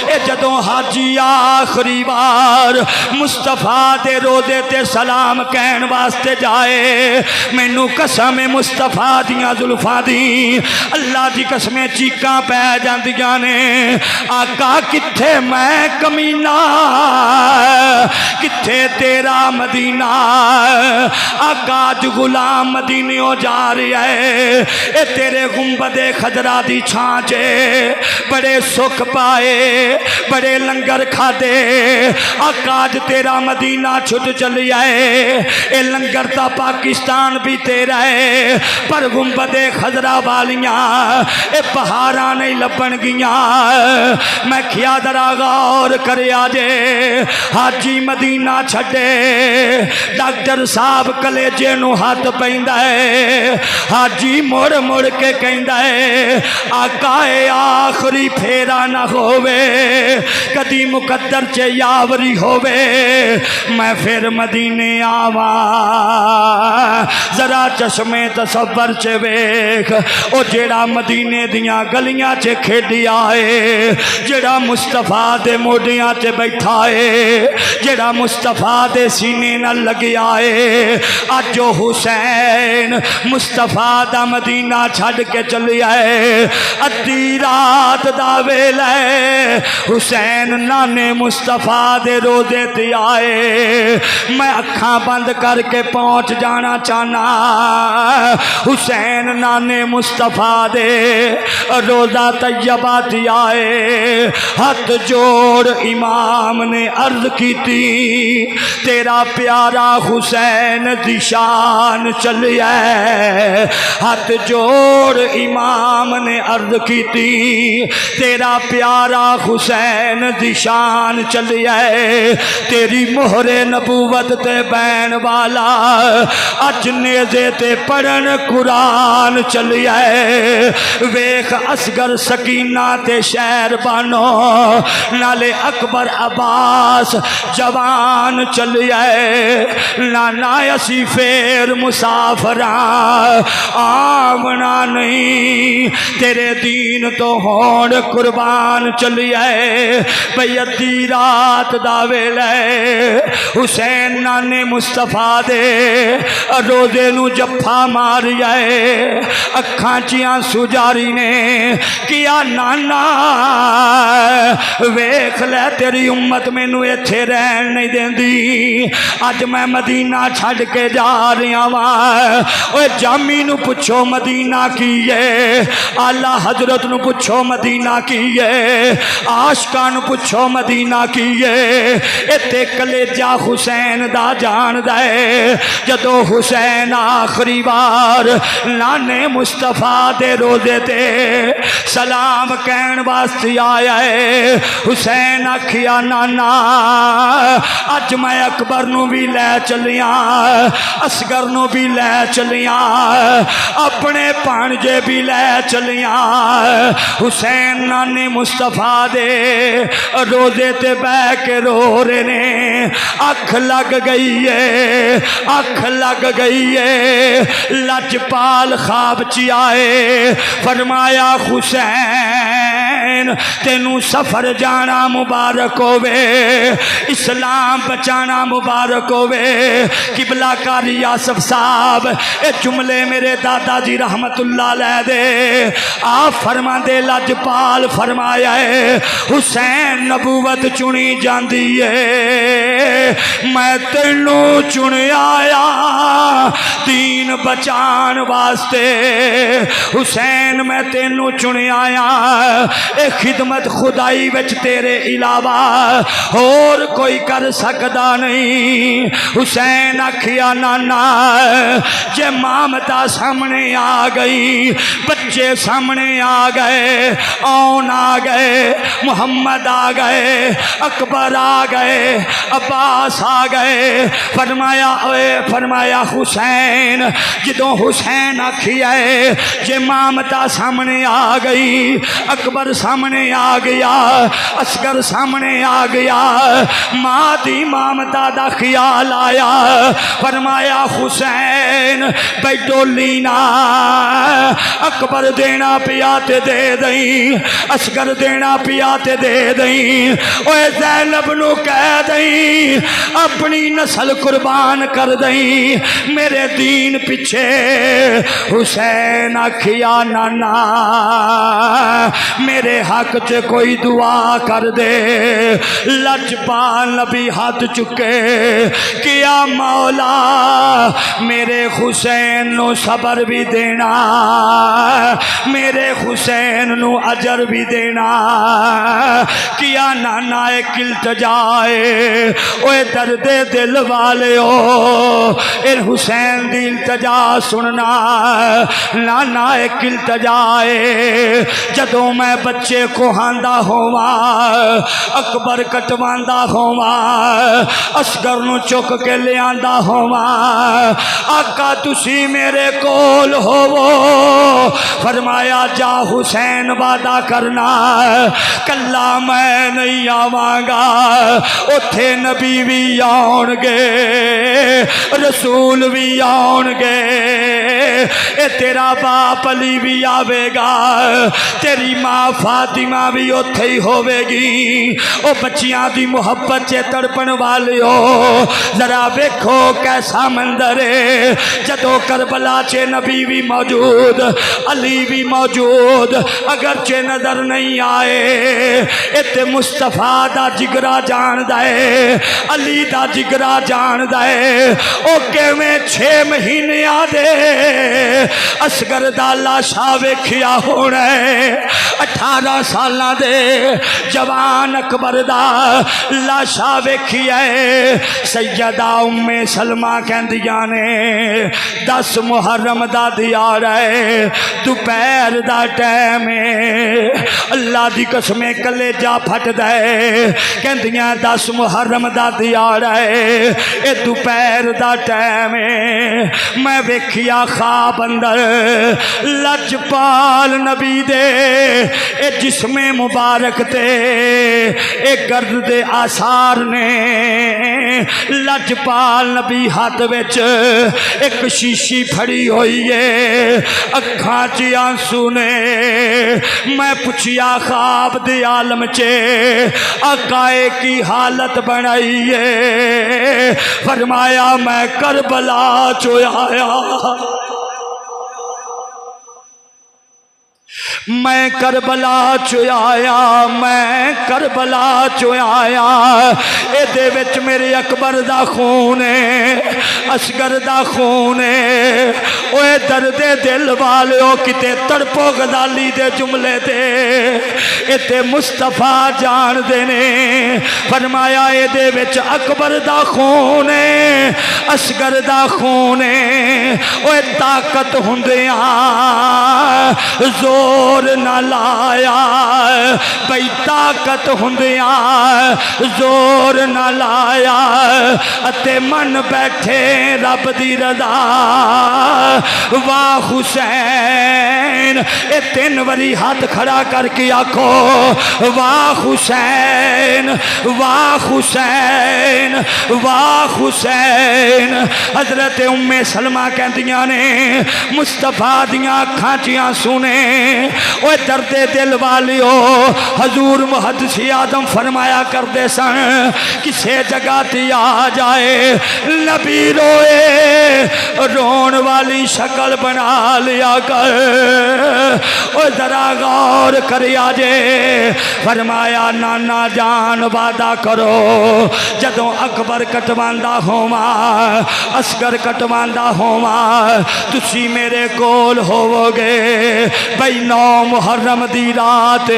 اے جدوں حاجی آخری بار مصطفیٰ دے روزے تے سلام کہن واسطے جائے مینوں قسم مصطفیٰ دیاں زلفاں دی اللہ دی قسم چیکاں پہ جاندیاں نے آقا کتھے میں کمینہ کتھے تیرا مدینہ آقا اج غلام مدینیوں جا رہا ہے اے تیرے گنبد خضرا دی چھانچے بڑے سکھ پائے بڑے لنگر کھادے آقا اج تیرا مدینہ چھٹ چلی آئے اے لنگر تا پاکستان بھی تیرا ہے پر گنبد خضرا والیاں اے پہاڑاں نہیں لبن گیاں میں کیا درا غور کرے آجے حاجی مدینہ چھڑے ڈاکٹر صاحب کلیجے نو ہاتھ پہندہ ہے حاجی مڑ مڑ کے کہندہ ہے آقا اے آخری پھیرا نہ ہووے کدی مقدر چے یاوری ہووے میں پھر مدینے آواں ذرا چشمے تصور چے ویکھ او جیڑا مدینے دیاں گلیاں چے کھیڈی آئے جیڑا مصطفیٰ دے موڈیاں چے بیٹھا ہے جیڑا مصطفیٰ دے سینے نہ لگی آئے آج جو حسین مصطفیٰ دا مدینہ چھڑ کے چلی آئے ادھی رات دا ویلے حسین نانے مصطفیٰ دے روزے تے آئے میں اکھاں بند کر کے پہنچ جانا چاہنا حسین نانے مصطفیٰ دے روزہ طیبہ تے آئے ہاتھ جوڑ امام نے عرض کی تھی تیرا پیارا حسین دی شان چلی ہے ہاتھ جوڑ امام نے عرض کی تھی تیرا پیارا حسین دی شان چلی ہے تیری مہر نبوت تے بین والا اج نیزے تے پڑھن قرآن چلی ہے ویخ اصغر سکینہ تے شہر بانو نالے اکبر عباس جوان چلی ہے لانا اسی پھر مسافران آمنا نہیں تیرے دین تو ہون قربان چلی ہے بھئی ادھی رات دا ویلے حسین نانے مصطفیٰ دے روزے نو جفا ماری ہے اکھاں چیاں سجاری نے کیا نانا ویکھ لے تیری امت میں نو ایتھے رہن نہیں دین دی آج میں مدینہ چھڑ کے جا رہا ہوں اوے جامی نو پچھو مدینہ کیے آلہ حضرت نو پچھو مدینہ کیے عاشقاں نو پچھو مدینہ کیے ایتے کلیجہ حسین دا جان دے جدو حسین آخری بار نانے مصطفیٰ دے روزے تے سلام کہن واسطے آیا ہے حسین آکھیا نانا اج میں اکبر نو بھی لے چلیاں اصغر نو بھی لے چلیاں اپنے پانجے بھی لے چلیاں حسین نانے مصطفیٰ دے روزے تے بہ کے رو رہے نے اکھ لگ گئی ہے اکھ لگ گئی ہے لجپال خواب چی آئے فرمایا حسین تینوں سفر جانا مبارک ہوئے اسلام بچانا مبارک ہوئے قبلہ کاری آصف صاحب اے جملے میرے دادا جی رحمت اللہ علیہ دے آپ فرما دے لجپال فرمایا ہے حسین نبوت چنی جاندی ہے میں تینوں چنے آیا دین بچان واسطے حسین میں تینوں چنے آیا اے خدمت خدائی وچ تیرے علاوہ اور کوئی کر سکدا نہیں۔ حسین آکھیا نانا جے مامتا سامنے آ گئی، بچے سامنے آ گئے، آن آ گئے، محمد آ گئے، اکبر آ گئے، عباس آ گئے، فرمایا حسین، جدوں حسین آکھیا ہے جے مامتا سامنے آ گئی، اکبر سامنے آ گیا، اصغر سامنے آ گیا، ماں دی مامتا دا خیال آیا، فرمایا حسین بیٹھو لینا، اکبر دینا پیا تے دے دیں، اصغر دینا پیا تے دے دیں، اوے زینب نو کہہ دیں اپنی نسل قربان کر دیں میرے دین پیچھے۔ حسین آکھیا نانا میرے حق چ کوئی دعا کر دے۔ لجپال نبی ہاتھ چکے، کیا مولا میرے حسین نو صبر بھی دینا، میرے حسین نو اجر بھی دینا۔ کیا نانا ایک التجائے، اوے درد دل والے ہو اے حسین دی التجا سننا۔ نانا ایک التجائے، جدوں میں بچے کو ہاندا ہواں، اکبر کٹواندا ہواں، اصغر نو چک کے لے آندا ہواں، آقا تسی میرے کول ہوو، فرمایا جا حسین وعدہ کرنا کلا میں نہیں آواں گا، اتھے نبی بھی آن گے، رسول بھی آن گے، اے تیرا باپ علی بھی آوے گا، تیری ماں فاطمہ بھی اتھے ہی ہوے گی۔ او بچیاں دی محبت چے تڑپن والے ہو، ذرا ویکھو کیسا منظر ہے، جدو کربلا چے نبی بھی موجود، علی بھی موجود، اگرچہ نظر نہیں آئے، اتے مصطفیٰ دا جگرا جان دے، علی دا جگرا جان دے، او کہ میں 6 مہینے آدھے اصغر دا لاشا ویکھیا ہونا ہے، 18 سالہ دے جوان اکبر دا لاشا ویکھیا ہے۔ سیدہ ام سلمہ کہندیاں نے 10 محرم دا دیار ہے، دوپہر دا ٹائم ہے، اللہ دی قسم کلیجہ پھٹ دے، کہندیاں 10 محرم دا دیار ہے، اے دوپہر دا ٹائم ہے، میں ویکھیا خواب اندر لجپال نبی دے اے جسم مبارک تے اے گرد دے آثار نے، لجپال نبی ہاتھ وچ ایک شیشی پھڑی ہوئی ہے، اکھاں چ آنسو نے۔ میں پوچھیا خواب دے عالم چے آقا کی حالت بنائی ہے، فرمایا میں کربلا چو آیا، میں کربلا چو آیا، میں کربلا چو آیا، اے دے وچ میرے اکبر دا خون ہے، اصغر دا خون ہے، اوے درد دل والو کتے تڑپو غزالی دے جملے دے، اے تے مصطفیٰ جان دے نے، فرمایا اے دے وچ اکبر دا خون ہے، اصغر دا خون ہے، اوے طاقت ہوندیاں زور نہ لایا، بھئی طاقت ہوندیاں زور نہ لایا، اتے من بیٹھے رب دی رضا، واہ حسین، اے 3 وری ہاتھ کھڑا کر کے آکھو واہ حسین، واہ حسین، واہ حسین۔ حضرت ام سلمہ کہندیاں نے مصطفیٰ دیاں اکھاں چیاں سنے، اوہ درد دل والیو، حضور محدث اعظم فرمایا کردے سن کسے جگہ تی آ جائے نبی روئے رون والی شکل بنا لیا کر، اوہ ذرا غور کریا جے، فرمایا نانا جان وعدہ کرو جدوں اکبر کٹواندا ہوواں، اصغر کٹواندا ہوواں، تسی میرے کول ہوو گے، بھئی 9 محرم دی رات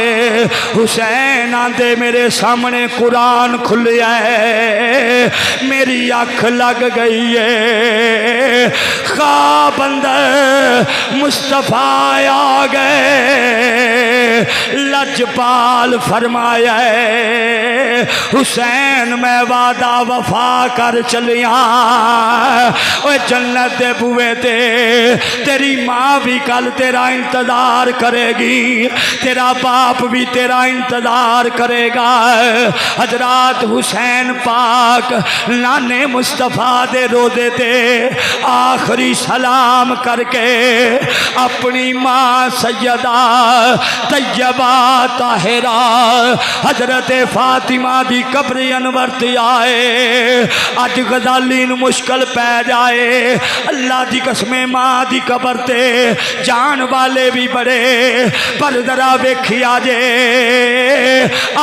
حسین آندے میرے سامنے قرآن کھلیا ہے، میری آنکھ لگ گئی ہے، خواب اندر مصطفیٰ آ گئے، لجپال فرمایا ہے حسین میں وعدہ وفا کر چلیاں، اوے جنت دے بوئے تے تیری ماں بھی کل تیرا انتظار کرے گی، تیرا باپ بھی تیرا انتظار کرے گا۔ حضرات حسین پاک نانے مصطفیٰ دے روزے تے آخری سلام کر کے اپنی ماں سیدہ طیبہ طاہرہ حضرت فاطمہ دی قبر انور تے آئے۔ اج غزالی نو مشکل پہ جائے، اللہ دی قسم ماں دی قبر تے جان والے بھی بڑے، پر ذرا ویکھیا جے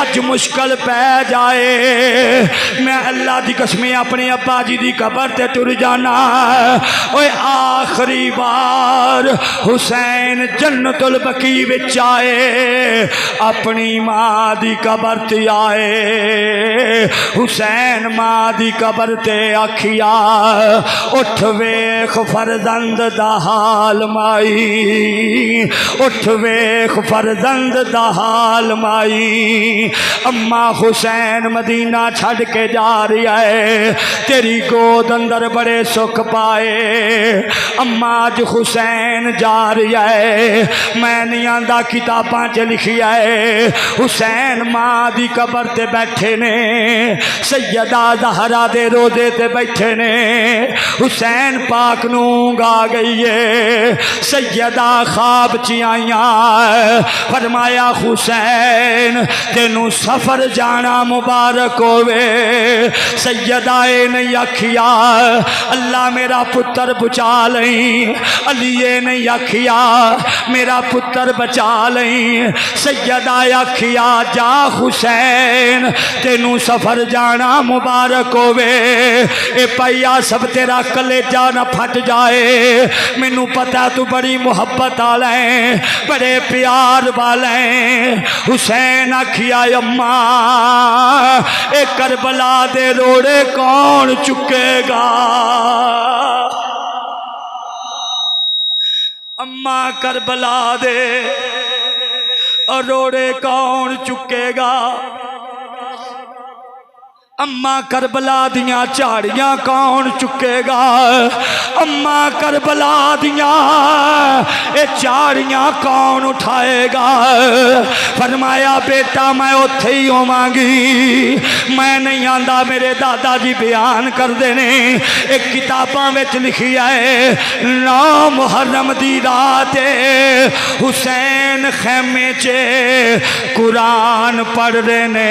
اج مشکل پہ جائے، میں اللہ دی قسم اپنے ابا جی دی قبر تے ٹر جانا۔ اوے آخری بار حسین جنت البقیع وچ آئے، اپنی ماں دی قبر تے آئے، حسین ماں دی قبر تے آکھیا اٹھ ویکھ فرزند دا حال مائی، اٹھ ویکھ فرزند دا حال مائی، اماں حسین مدینہ چھڑ کے جا رہی ہے، تیری گود اندر بڑے سکھ پائے، اماں اج حسین جا رہی ہے، میں نہیں آندا کتاباں چ لکھیا ہے حسین ماں دی قبر تے بیٹھے نے، سیدہ زہرا دے روزے تے بیٹھے نے، حسین پاک نو اونگ آ گئی ہے، سیدہ خواب چ آئیاں، فرمایا حسین تینوں سفر جانا مبارک ہوئے، سیدہ اے نہیں آکھیا اللہ میرا پتر بچا لیں، علی اے نہیں آکھیا میرا پتر بچا لیں، سیدہ آکھیا جا حسین تینوں سفر جانا مبارک ہوئے، اے پایا سب تیرا کلیجہ نہ پھٹ جائے، مینوں پتا تو بڑی محبت والے بڑے پیار والے، حسین آکھیا اماں اے کربلا دے روڑے کون چکے گا، اماں کربلا دے روڑے کون چکے گا، اماں کربلا دیاں چاڑیاں کون چکے گا، اماں کربلا دیاں اے چاڑیاں کون اٹھائے گا، فرمایا بیٹا میں اتھے ہی ہوواں گی، میں نہیں آندا میرے دادا جی بیان کر دینے، ایک کتاباں وچ لکھیا ہے 9 محرم دی رات حسین خیمے چے قرآن پڑھ رہے نے،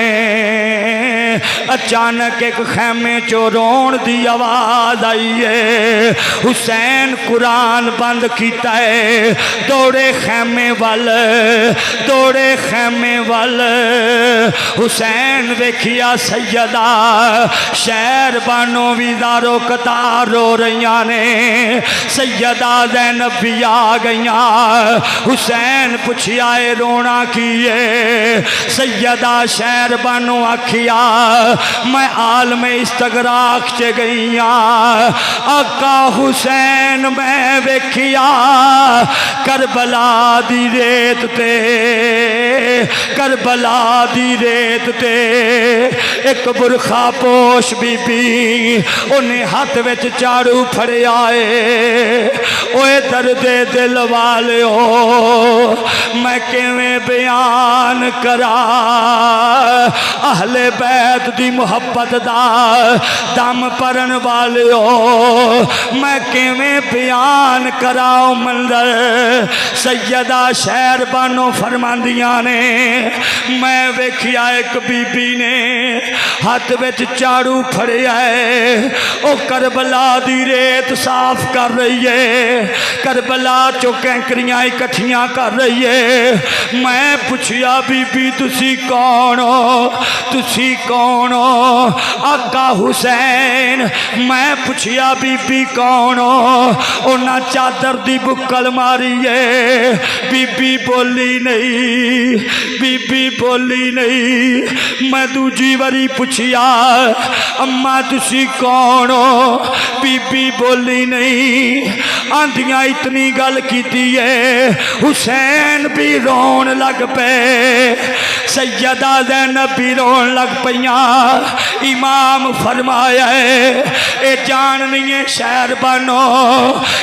اچانک ایک خیمے چو رون دی آواز آئی ہے، حسین قرآن بند کیتا ہے، دوڑے خیمے وال، دوڑے خیمے وال، حسین ویکھیا سیدہ شہر بانو ویزارو قطار رو رہیاں نے، سیدہ زینب بھی آ گئیاں، حسین پوچھیا اے رونا کیے، سیدہ شہر بانو آکھیا میں عالم استغراق چے گئیاں، آقا حسین میں ویکھیا کربلا دی ریت تے، کربلا دی ریت تے ایک برخا پوش بی بی انہیں ہاتھ وچ چاڑو پھڑے آئے، اوے درد دل والے ہو میں کیویں بیان کرا، اہل بیت دی محبت دا دم پرن والے ہو میں کیویں بیان کراؤ منظر، سیدہ شہر بانو فرماندیاں نے میں ویکھیا ایک بی بی نے ہاتھ وچ جھاڑو پھڑیا ہے، او کربلا دی ریت صاف کر رہی ہے، کربلا چو کینکریاں اکٹھیاں کر رہی ہے۔ میں پوچھیا بی بی تسی کون ہو؟ تسی کون ہو؟ آقا حسین۔ میں پوچھیا بی بی کون ہو؟ انہاں چادر دی بکل ماری ہے۔ بی بی بولی نہیں، بی بی بولی نہیں۔ میں دوجی واری پوچھیا اماں تسی کون ہو؟ بی بی بولی نہیں۔ آندیاں اتنی گل کیتی ہے حسین بھی رون لگ پے، سیدہ زینب بھی رون لگ پیاں۔ امام فرمایا ہے اے جاننی ہے شہر بنو،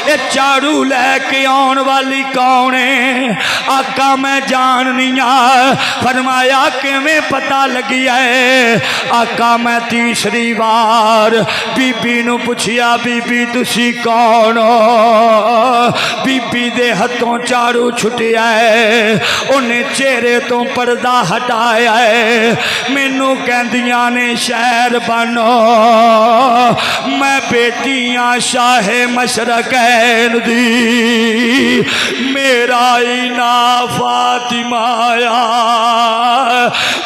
اے جھاڑو لے کے آن والی کون ہے؟ آقا میں جاننی ہاں۔ فرمایا کہ میں پتہ لگی ہے؟ آقا میں تیسری بار بی بی نو پوچھیا بی بی تسی کون ہو؟ بی بی دے ہتھوں جھاڑو چھٹیا ہے، انہیں چہرے تو پردہ ہٹایا ہے، مینوں کہندیاں نے شہر بنو، میں بیٹیاں شاہ مشرقین دی، میرا ہی نا فاطمہ آیا،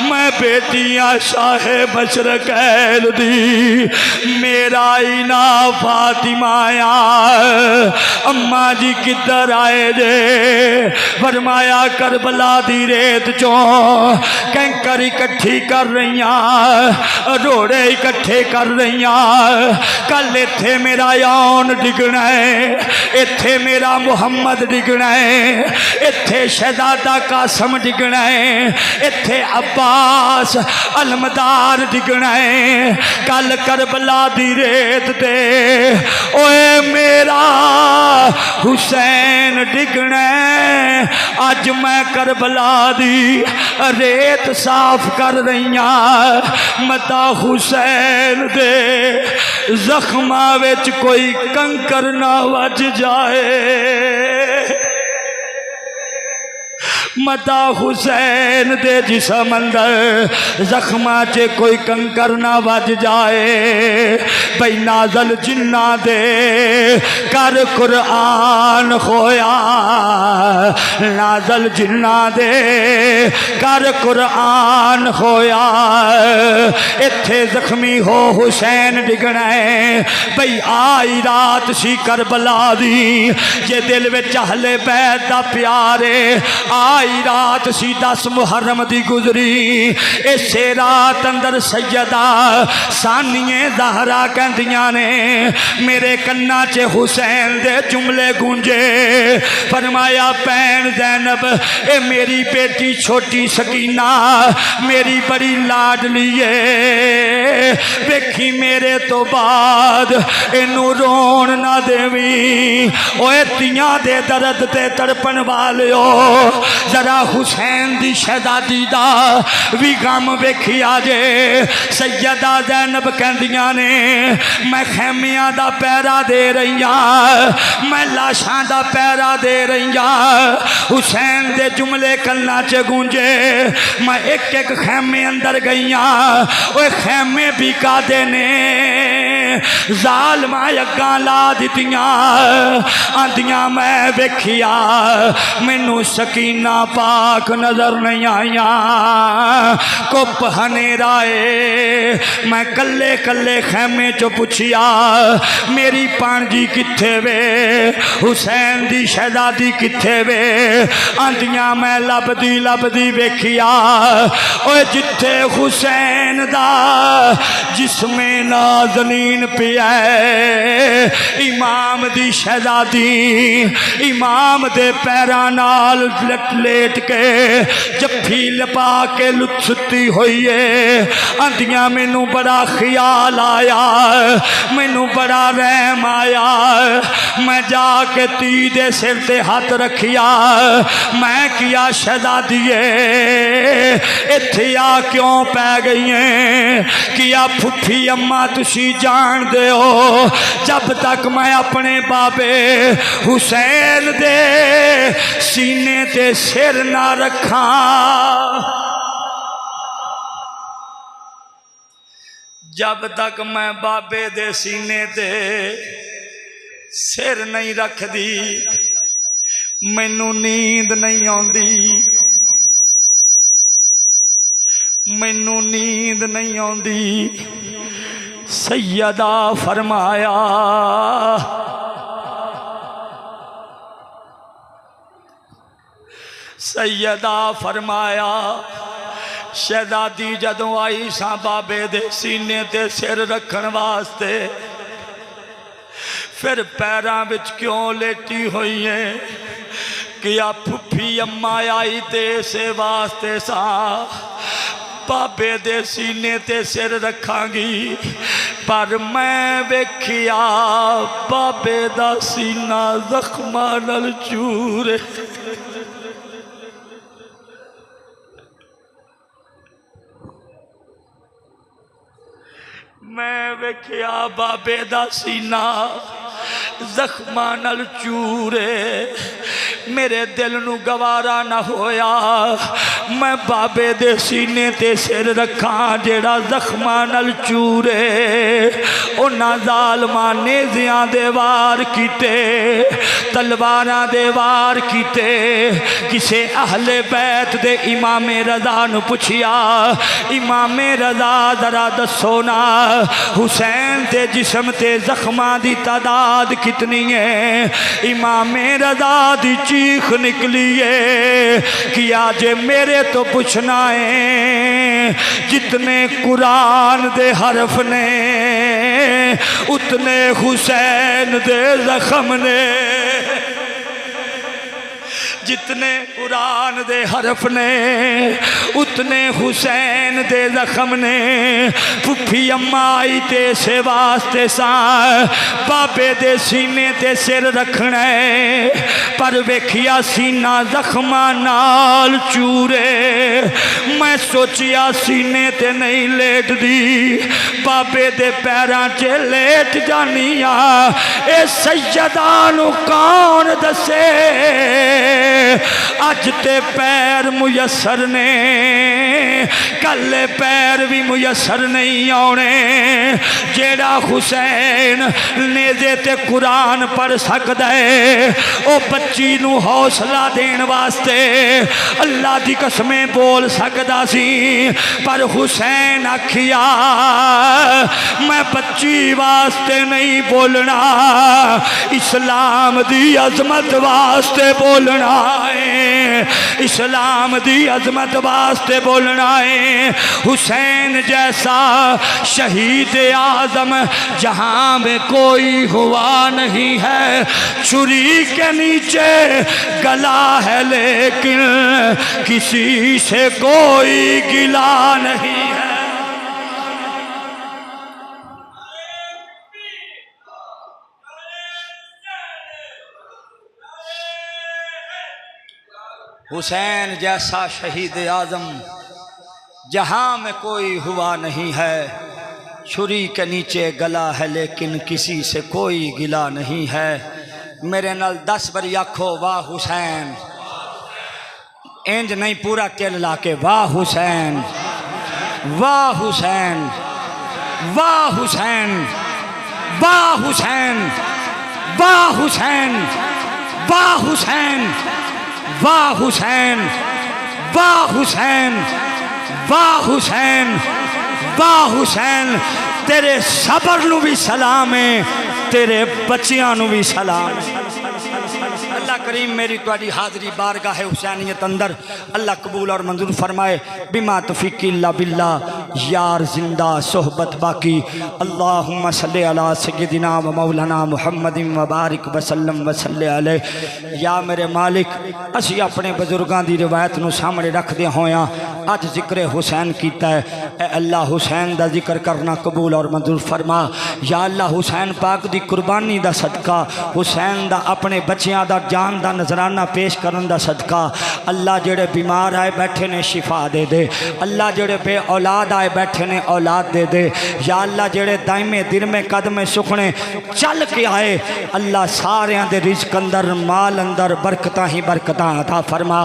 میں بیٹیاں شاہ مشرقین دی، میرا ہی نا فاطمہ آیا۔ اماں جی کدھر آئے جے؟ فرمایا کربلا دی ریت چوں کینکر اکٹھی کر رہیاں، روڑے اکٹھے کر رہیاں، کل ایتھے میرا یون ڈگنا ہے، ایتھے میرا محمد ڈگنا ہے، ایتھے شہزادہ قاسم ڈگنا ہے، ایتھے عباس علمدار ڈگنا ہے، کل کربلا دی ریت دے اوے میرا حسین ڈگنا ہے۔ اج میں کربلا دی ریت صاف کر رہیاں، متا حسین دے زخماں وچ کوئی کنکر نہ وج جائے، متا حسین دے جسم اندر زخماں چے کوئی کنکر نہ وج جائے۔ بھئی نازل جنہ دے کر قرآن خویا، نازل جنہ دے کر قرآن خویا، ایتھے زخمی ہو حسین ڈگنا ہے۔ بھئی آئی رات سی کربلا دی، جے دل وچ اہل بیت دا پیارے، آئی رات سی 10 محرم دی گزری، اسے رات اندر سیدہ ثانیہ زہرا کہندیاں نے میرے کنا چے حسین دے جملے گونجے۔ فرمایا بہن زینب اے میری بیٹی چھوٹی سکینہ میری بڑی لاڈلی ہے، ویکھی میرے تو بعد اینو رون نہ دیویں، اوے تیاں دے درد تے تڑپن والیو، ذرا حسین دی شہزادی دا وی غم ویکھیا جے۔ سیدہ زینب کہندیاں نے میں خیمیاں دا پیرا دے رہیاں، میں لاشاں دا پیرا دے رہیاں، حسین دے جملے کلنا چے گونجے، میں ایک ایک خیمے اندر گئیاں، اوے خیمے بھی کا دینے ظالمہ یکاں لا دیتیاں، آندیاں میں ویکھیا مینوں سکینہ پاک نظر نہیں آئیاں، کپ ہنیرائے، میں کلے کلے خیمے چو پوچھیا میری پانجی کتھے وے، حسین دی شہزادی کتھے وے، آندیاں میں لب دی ویکھیا، اوے جتھے حسین دا جسم نازنین پیا ہے، امام دی شہزادی امام دے پیراں نال لیٹ کے جفی لپا کے لٹستی ہوئی ہے، آندیاں مینوں بڑا خیال آیا، مینوں بڑا رحم آیا، میں جا کے تی دے سر تے ہاتھ رکھیا، میں کیا شہزادیے ایتھے آ کیوں پہ گئی ہیں؟ کیا پھپھی اماں تسی جان دے ہو جب تک میں اپنے بابے حسین دے سینے تے سر نہ رکھاں جب تک میں بابے دے سینے تے سر نہیں رکھ دی مینوں نیند نہیں آندی، مینوں نیند نہیں آندی۔ سیدہ فرمایا سیدہ فرمایا شہزادی جدوں آئی ساں بابے دے سینے تے سر رکھن واسطے، پھر پیراں وچ کیوں لیٹی ہوئی ہے؟ کیا پھپھی اماں آئی تے اسے واسطے ساں بابے دے سینے تے سر رکھاں گی، پر میں ویکھیا بابے دا سینہ زخماں نال چور ہے۔ میں ویکھیا بابے دا سینہ زخماں نال چور ہے۔ میرے دل نو گوارا نہ ہویا میں بابے دے سینے تے سر رکھاں جیڑا زخماں نال چور ہے۔ انہاں ظالماں نیزیاں دے وار کیتے، تلواراں دے وار کیتے۔ کسے اہل بیت دے امام رضا نو پوچھیا، امام رضا ذرا دسو نا حسین دے جسم تے زخماں دی تعداد کتنی ہے؟ امام رضا دی چیخ نکلی ہے کہ آج میرے تو پوچھنا ہے، جتنے قرآن دے حرف نے اتنے حسین دے زخم نے، جتنے قرآن دے حرف نے اتنے حسین دے زخم نے۔ پھپھی اماں آئی تے سے واسطے ساں بابے دے سینے تے سر رکھنا ہے، پر ویکھیا سینہ زخماں نال چورے۔ میں سوچیا سینے تے نہیں لیٹ دی، بابے دے پیراں چے لیٹ جانیا۔ اے سیدہ نو کون دسے اج تے پیر میسر نے، کل پیر بھی میسر نہیں آنے۔ جیڑا حسین نیزے تے قرآن پڑھ سکدا ہے او بچی نو حوصلہ دین واسطے اللہ دی قسمیں بول سکدا سی، پر حسین آکھیا میں بچی واسطے نہیں بولنا، اسلام دی عظمت واسطے بولنا ہے، اسلام دی عظمت واسطے بولنا ہے۔ حسین جیسا شہید اعظم جہاں میں کوئی ہوا نہیں ہے، چھری کے نیچے گلا ہے لیکن کسی سے کوئی گلا نہیں ہے۔ حسین جیسا شہید اعظم جہاں میں کوئی ہوا نہیں ہے، چھری کے نیچے گلا ہے لیکن کسی سے کوئی گلا نہیں ہے۔ میرے نال 10 باری آکھو واہ حسین، انج نہیں پورا تل لا کے واہ حسین، واہ حسین، واہ حسین، واہ حسین، واہ حسین، واہ حسین، واہ حسین، واہ حسین، واہ حسین، واہ حسین۔ تیرے صبر نو بھی سلام ہے، تیرے بچیاں نو بھی سلام ہے۔ اللہ کریم میری تواڈی حاضری بارگاہ حسینیت اندر اللہ قبول اور منظور فرمائے۔ بما توفیق الا باللہ، یار زندہ صحبت باقی۔ اللہم صلی علی سیدنا و مولانا محمد وبارک وسلم وصلی علیہ۔ یا میرے مالک، اسی اپنے بزرگاں دی روایت نو سامنے رکھ دے ہویاں اج ذکر حسین کیتا ہے، اے اللہ حسین دا ذکر کرنا قبول اور منظور فرما۔ یا اللہ حسین پاک دی قربانی دا صدقہ، حسین دا اپنے بچیاں دا جان دا نظرانہ پیش کرن دا صدقہ اللہ جڑے بیمار آئے بیٹھے نے شفا دے دے، اللہ جڑے بے اولاد آئے بیٹھے نے اولاد دے دے، یا اللہ جڑے دائمے درمے قدمے سکھنے چل کے آئے اللہ سارے دے رزق اندر مال اندر برکتاں ہی برکتاں عطا فرما،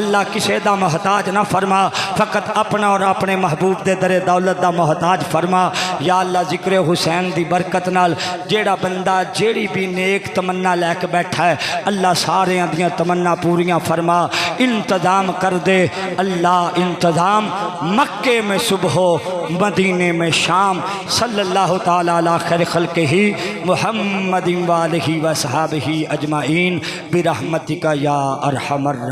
اللہ کسے دا محتاج نہ فرما، فقط اپنا اور اپنے محبوب دے در دولت دا محتاج فرما۔ یا اللہ ذکر حسین دی برکت نال جیڑا بندہ جیڑی بھی نیک تمنا لے کے بیٹھا ہے اللہ سارے دیاں تمنا پوریاں فرما، انتظام کر دے اللہ انتظام، مکے میں صبح مدینے میں شام، صلی اللہ تعالی علی خیر خلقہ محمد وآلہ وصحابہ اجمعین برحمتک یا ارحم الراحمین۔